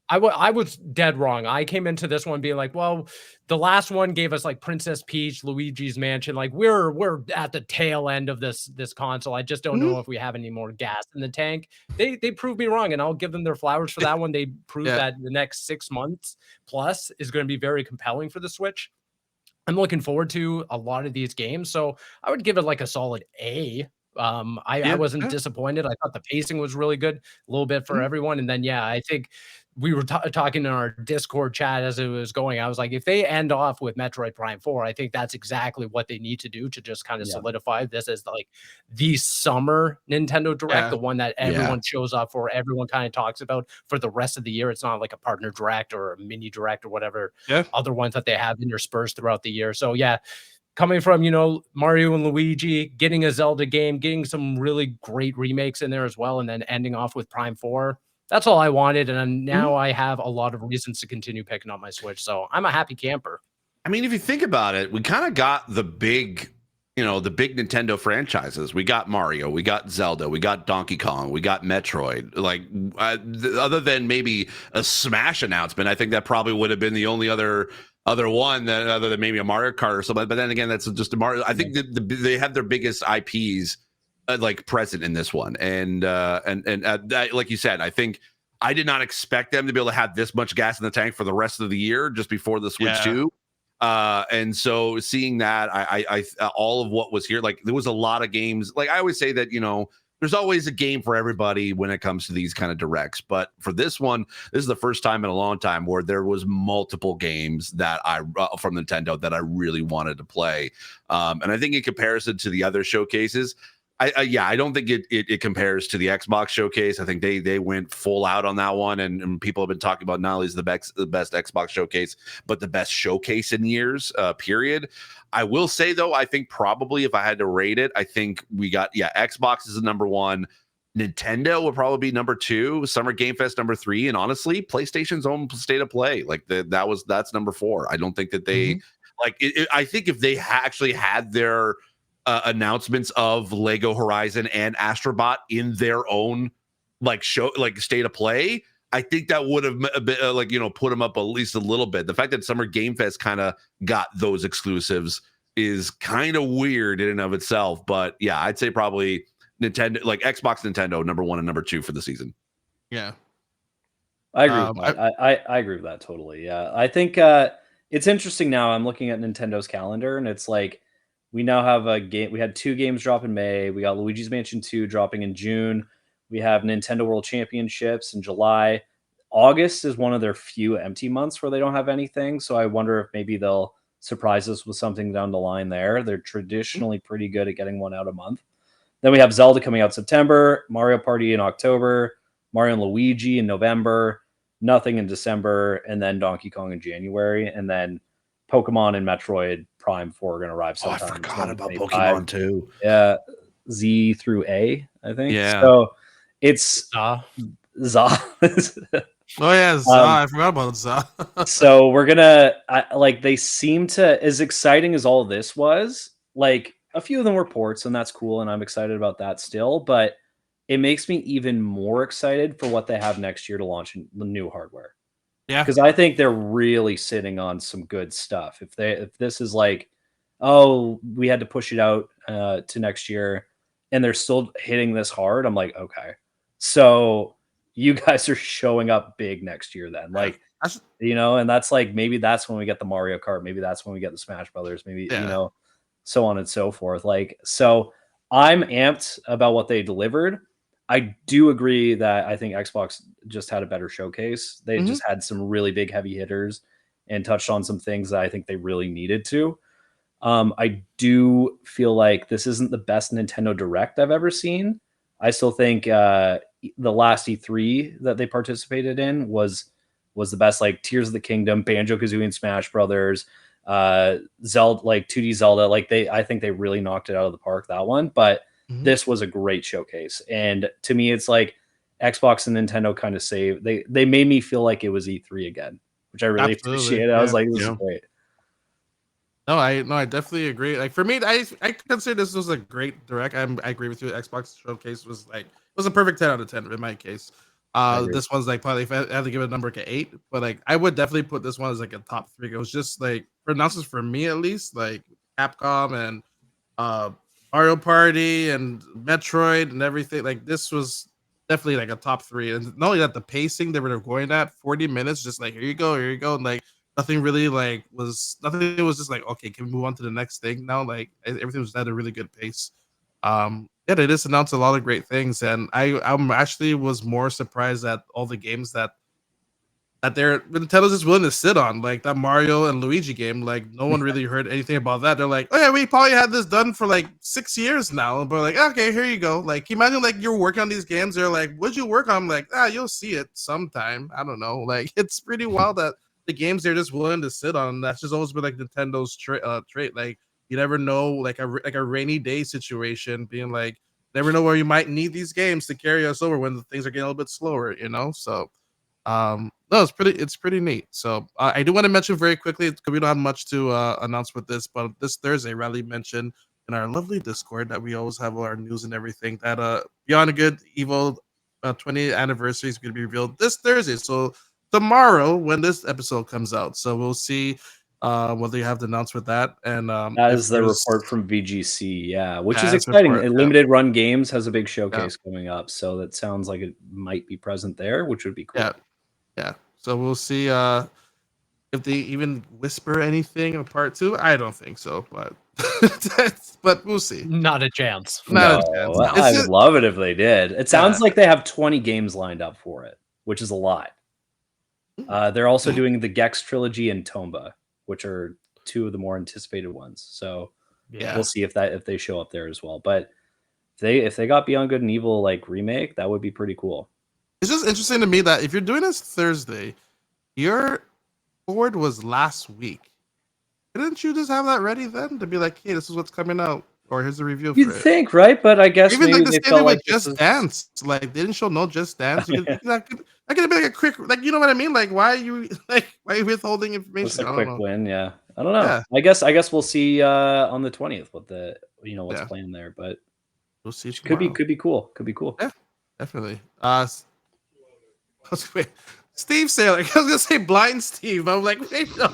I was dead wrong. I came into this one being like, well, the last one gave us like Princess Peach, Luigi's Mansion. Like we're at the tail end of this console. I just don't know if we have any more gas in the tank. They proved me wrong, and I'll give them their flowers for that one. They proved Yeah. that the next 6 months plus is going to be very compelling for the Switch. I'm looking forward to a lot of these games, so I would give it like a solid A. I Yeah, wasn't yeah. disappointed. I thought the pacing was really good, a little bit for Mhm. everyone. And then, yeah, I think we were talking in our Discord chat as it was going. I was like, if they end off with Metroid Prime 4, I think that's exactly what they need to do to just kind of Yeah. solidify this as like the summer Nintendo Direct, Yeah. the one that everyone shows up for, everyone kind of talks about for the rest of the year. It's not like a partner direct or a mini direct or whatever Yeah. other ones that they have interspersed throughout the year. So yeah, coming from, Mario and Luigi, getting a Zelda game, getting some really great remakes in there as well, and then ending off with Prime 4. That's all I wanted. And now I have a lot of reasons to continue picking up my Switch. So I'm a happy camper. I mean, if you think about it, we kind of got the big Nintendo franchises. We got Mario, we got Zelda, we got Donkey Kong, we got Metroid. Like, other than maybe a Smash announcement, I think that probably would have been the only other one that, other than maybe a Mario Kart or something. But then again, that's just a Mario. I think they have their biggest IPs like present in this one, and that, like you said, I think I did not expect them to be able to have this much gas in the tank for the rest of the year just before the Switch 2. And so seeing that, I all of what was here, like there was a lot of games. Like I always say that, there's always a game for everybody when it comes to these kind of directs. But for this one, this is the first time in a long time where there was multiple games that from Nintendo that I really wanted to play. And I think in comparison to the other showcases, I don't think it compares to the Xbox showcase. I think they went full out on that one, and people have been talking about not only is the best Xbox showcase, but the best showcase in years, period. I will say though, I think probably if I had to rate it, I think we got Xbox is the number one. Nintendo would probably be number two, Summer Game Fest number three, and honestly, PlayStation's own State of Play, like that's number four. I don't think that they I think if they actually had their announcements of Lego Horizon and Astrobot in their own State of Play, I think that would have put them up at least a little bit. The fact that Summer Game Fest kind of got those exclusives is kind of weird in and of itself. But yeah, I'd say probably Nintendo, Xbox, Nintendo, number one and number two for the season. Yeah, I agree. I agree with that totally. Yeah, I think it's interesting now. I'm looking at Nintendo's calendar, and it's like we now have a game. We had 2 games drop in May. We got Luigi's Mansion 2 dropping in June. We have Nintendo World Championships in July. August is one of their few empty months where they don't have anything. So I wonder if maybe they'll surprise us with something down the line there. They're traditionally pretty good at getting one out a month. Then we have Zelda coming out September, Mario Party in October, Mario and Luigi in November, nothing in December, and then Donkey Kong in January. And then Pokemon and Metroid Prime 4 are going to arrive sometime. I forgot about Pokemon too. Yeah, Z through A, I think. Yeah. So it's Za. Oh yeah, Za. I forgot about Za. So we're gonna they seem to, as exciting as all this was, like a few of them were ports, and that's cool, and I'm excited about that still. But it makes me even more excited for what they have next year to launch the new hardware. Yeah, because I think they're really sitting on some good stuff. If this is like, oh, we had to push it out to next year, and they're still hitting this hard, I'm like, okay, so you guys are showing up big next year then, and that's like, maybe that's when we get the Mario Kart, maybe that's when we get the Smash Brothers, maybe so on and so forth. So I'm amped about what they delivered. I do agree that I think Xbox just had a better showcase. They just had some really big heavy hitters and touched on some things that I think they really needed to. I do feel like this isn't the best Nintendo Direct I've ever seen. I still think the last E3 that they participated in was the best. Like Tears of the Kingdom, Banjo-Kazooie and Smash Brothers, Zelda, 2D Zelda. I think they really knocked it out of the park, that one. But this was a great showcase. And to me, it's like Xbox and Nintendo kind of saved. They made me feel like it was E3 again, which I really appreciated. I was like, this is great. No, I definitely agree. Like for me, I consider this was a great direct. I agree with you. Xbox showcase was a perfect 10 out of 10 in my case. This one's probably, if I had to give it a number, like an 8, but I would definitely put this one as a top 3. It was just for announcements for me at least, Capcom and Mario Party and Metroid and everything. This was definitely a top 3. And not only that, the pacing they were going at 40 minutes, just here you go, and nothing really was just okay, can we move on to the next thing now? Everything was at a really good pace. Yeah, they just announced a lot of great things, and I'm actually was more surprised at all the games that Nintendo's just willing to sit on, like that Mario and Luigi game. No one really heard anything about that. They're like, oh yeah, we probably had this done for 6 years now, but okay, here you go. Can you imagine you're working on these games? They're like, what'd you work on? I'm like, you'll see it sometime. I don't know. It's pretty wild that the games they're just willing to sit on. That's just always been Nintendo's trait. You never know, a rainy day situation, being never know where you might need these games to carry us over when the things are getting a little bit slower, So no, it's pretty neat. So I do want to mention very quickly, because we don't have much to announce with this, but this Thursday, Riley mentioned in our lovely Discord that we always have our news and everything, that Beyond a Good Evil 20th anniversary is going to be revealed this Thursday. So tomorrow, when this episode comes out, so we'll see what they have to announce with that. And that is the report from VGC, which is exciting. Limited Run Games has a big showcase coming up, so that sounds like it might be present there, which would be cool. Yeah. So we'll see if they even whisper anything of part 2. I don't think so, but But we'll see. Not a chance. Not a No, chance. I It's would love it if they did. It sounds Yeah. like they have 20 games lined up for it, which is a lot. They're also doing the Gex trilogy and Tomba, which are two of the more anticipated ones. So Yeah. we'll see if they show up there as well. But if they got Beyond Good and Evil like remake, that would be pretty cool. It's just interesting to me that if you're doing this Thursday, your board was last week. Didn't you just have that ready then to be like, hey, this is what's coming out, or here's a review You'd for it? think, right? But I guess Even maybe like the they same felt thing like with this Just is- Dance. Like they didn't show no Just Dance. You could, that could be like a quick, like you know what I mean? Like why are you withholding information? It's a I don't quick know. win, yeah. I don't know. Yeah. I guess we'll see on the 20th what what's Yeah. planned there, but We'll see. could be Tomorrow. cool. Could be cool. Yeah, definitely. Wait, Steve Saylor. I was gonna say Blind Steve. I'm like, wait, no.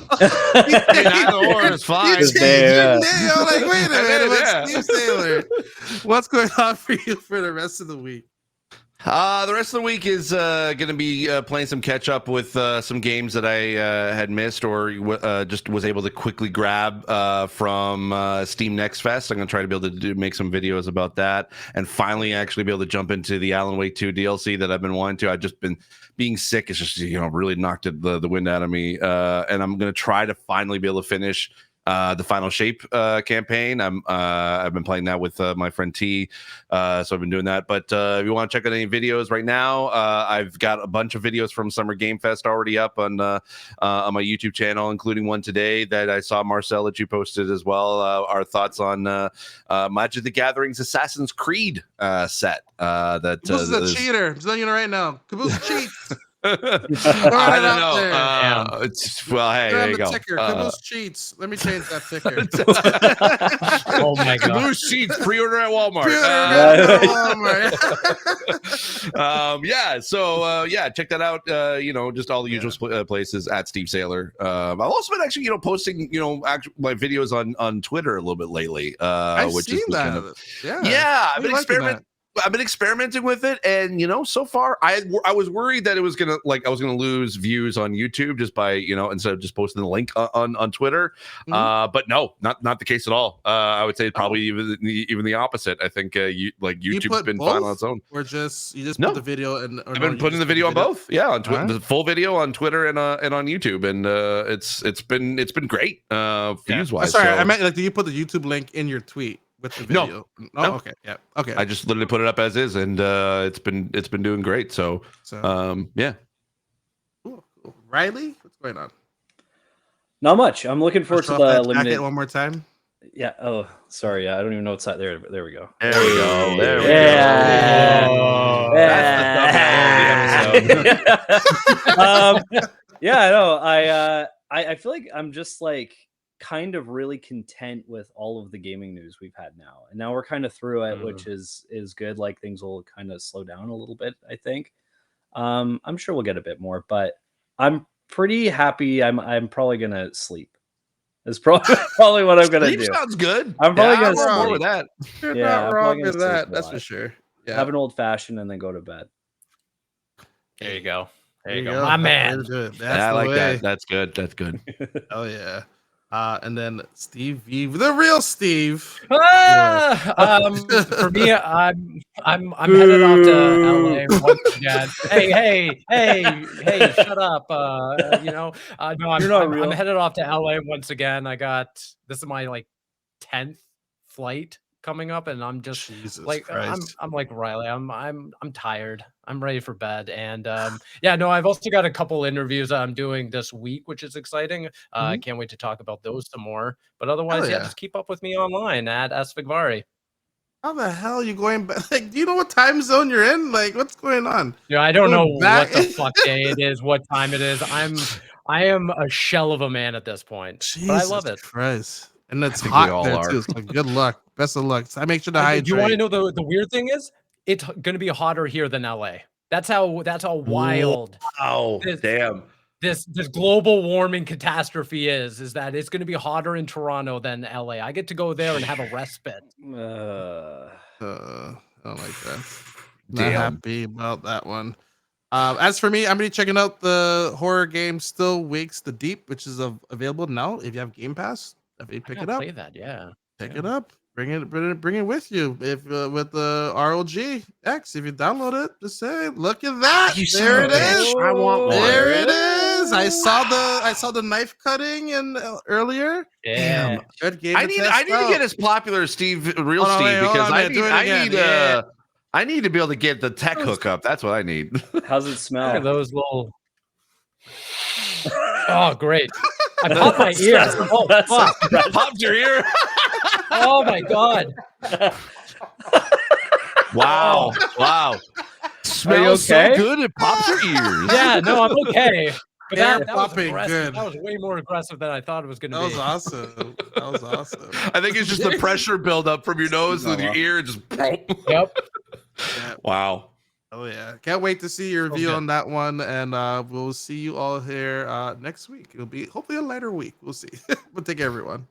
Is fine. You changed your Yeah. name. I'm like, wait a minute, Yeah. but Steve Saylor. What's going on for you for the rest of the week? The rest of the week is going to be playing some catch up with some games that I had missed or just was able to quickly grab from Steam Next Fest. I'm going to try to be able to make some videos about that and finally actually be able to jump into the Alan Wake 2 DLC that I've been wanting to. I've just been being sick. It's just, really knocked the wind out of me. And I'm going to try to finally be able to finish the Final Shape campaign. I've been playing that with my friend T, so I've been doing that. But if you want to check out any videos right now, I've got a bunch of videos from Summer Game Fest already up on my YouTube channel, including one today that I saw Marcel that you posted as well. Our thoughts on Magic the Gathering's Assassin's Creed set. That Caboose is a cheater. I'm telling you right now. Caboose cheats. I it don't out know. there. Well, hey, there you go. Ticker. Caboose cheats. Let me change that ticker. Oh my god. Caboose Sheets pre-order at Walmart. Yeah. So check that out. Just all the usual places at Steve Saylor. I've also been actually, posting, my videos on Twitter a little bit lately. I've seen that. I've been experimenting. I've been experimenting with it, and so far I was worried that it was gonna I was gonna lose views on YouTube just by instead of just posting the link on Twitter. Mm-hmm. But no, not the case at all. I would say probably even the opposite. I think YouTube's been fine on its own. Or you just put the video and I've been putting the video on both. Yeah, on Twitter, the full video on Twitter and on YouTube, and it's been great views wise. Sorry, I meant do you put the YouTube link in your tweet? With the video. No. Okay. Yeah. Okay. I just literally put it up as is, and it's been doing great. So yeah. Cool. Riley, what's going on? Not much. I'm looking forward to the limited one more time. Yeah. Oh, sorry. I don't even know what's that. There we go. There we go. There we go. That's the thumbnail of the episode. Yeah. No. I feel like I'm just kind of really content with all of the gaming news we've had now, and now we're kind of through it, which is good. Like things will kind of slow down a little bit, I think. I'm sure we'll get a bit more, but I'm pretty happy. I'm probably gonna sleep. That's probably what I'm gonna do. Sounds good. I'm probably gonna sleep. sleep With that. You're not wrong with that. That's for sure. Yeah. Have an old fashioned and then go to bed. There you go. There you go. My man. I like that. That's good. That's good. Oh yeah. And then Steve V, the real Steve. For me, I'm headed off to LA once again. Hey, shut up. No, I'm headed off to LA once again. This is my 10th flight coming up, and I'm just I'm like Riley. I'm tired. I'm ready for bed. And I've also got a couple interviews I'm doing this week, which is exciting. I can't wait to talk about those some more. But otherwise, just keep up with me online at SVigvari. How the hell are you going back? Do you know what time zone you're in? What's going on? I don't know what the fuck day it is, what time it is. I am a shell of a man at this point. Jesus but I love it. Christ. And it's hot there too. So good luck. Best of luck. So I make sure to hydrate. Do you want to know the weird thing is? It's going to be hotter here than LA. That's how wild. Oh, damn. This global warming catastrophe is that it's going to be hotter in Toronto than LA. I get to go there and have a respite. I don't like that. Not happy about that one. As for me, I'm gonna be checking out the horror game Still Wakes the Deep, which is available now if you have Game Pass. If you pick it up. Play that, yeah. Pick it up. Bring it with you. If with the ROG X, if you download it, just say, "Look at that! You There it son of a is. bitch. I want one. There it is. I saw the knife cutting and earlier. Yeah. Damn. Good game. I need to get as popular as Real Hold on, Steve, wait, hold because on, man. Do it again. I need to be able to get the tech hookup. That's what I need. How's it Look at smell? those little. Oh, great! I popped my ear. Oh, fuck. Popped your ear. Oh my god! Wow. Wow. Smells okay? so good it pops your ears. Yeah, no, I'm okay. But Air that was popping, aggressive. good. That was way more aggressive than I thought it was going to That be. was awesome. That was awesome. I think it's just the pressure buildup from your nose with your ear. Just Yep. Yeah. wow. Oh yeah. Can't wait to see your So review good. on that one. And we'll see you all here next week. It'll be hopefully a lighter week. We'll see. But take care, everyone.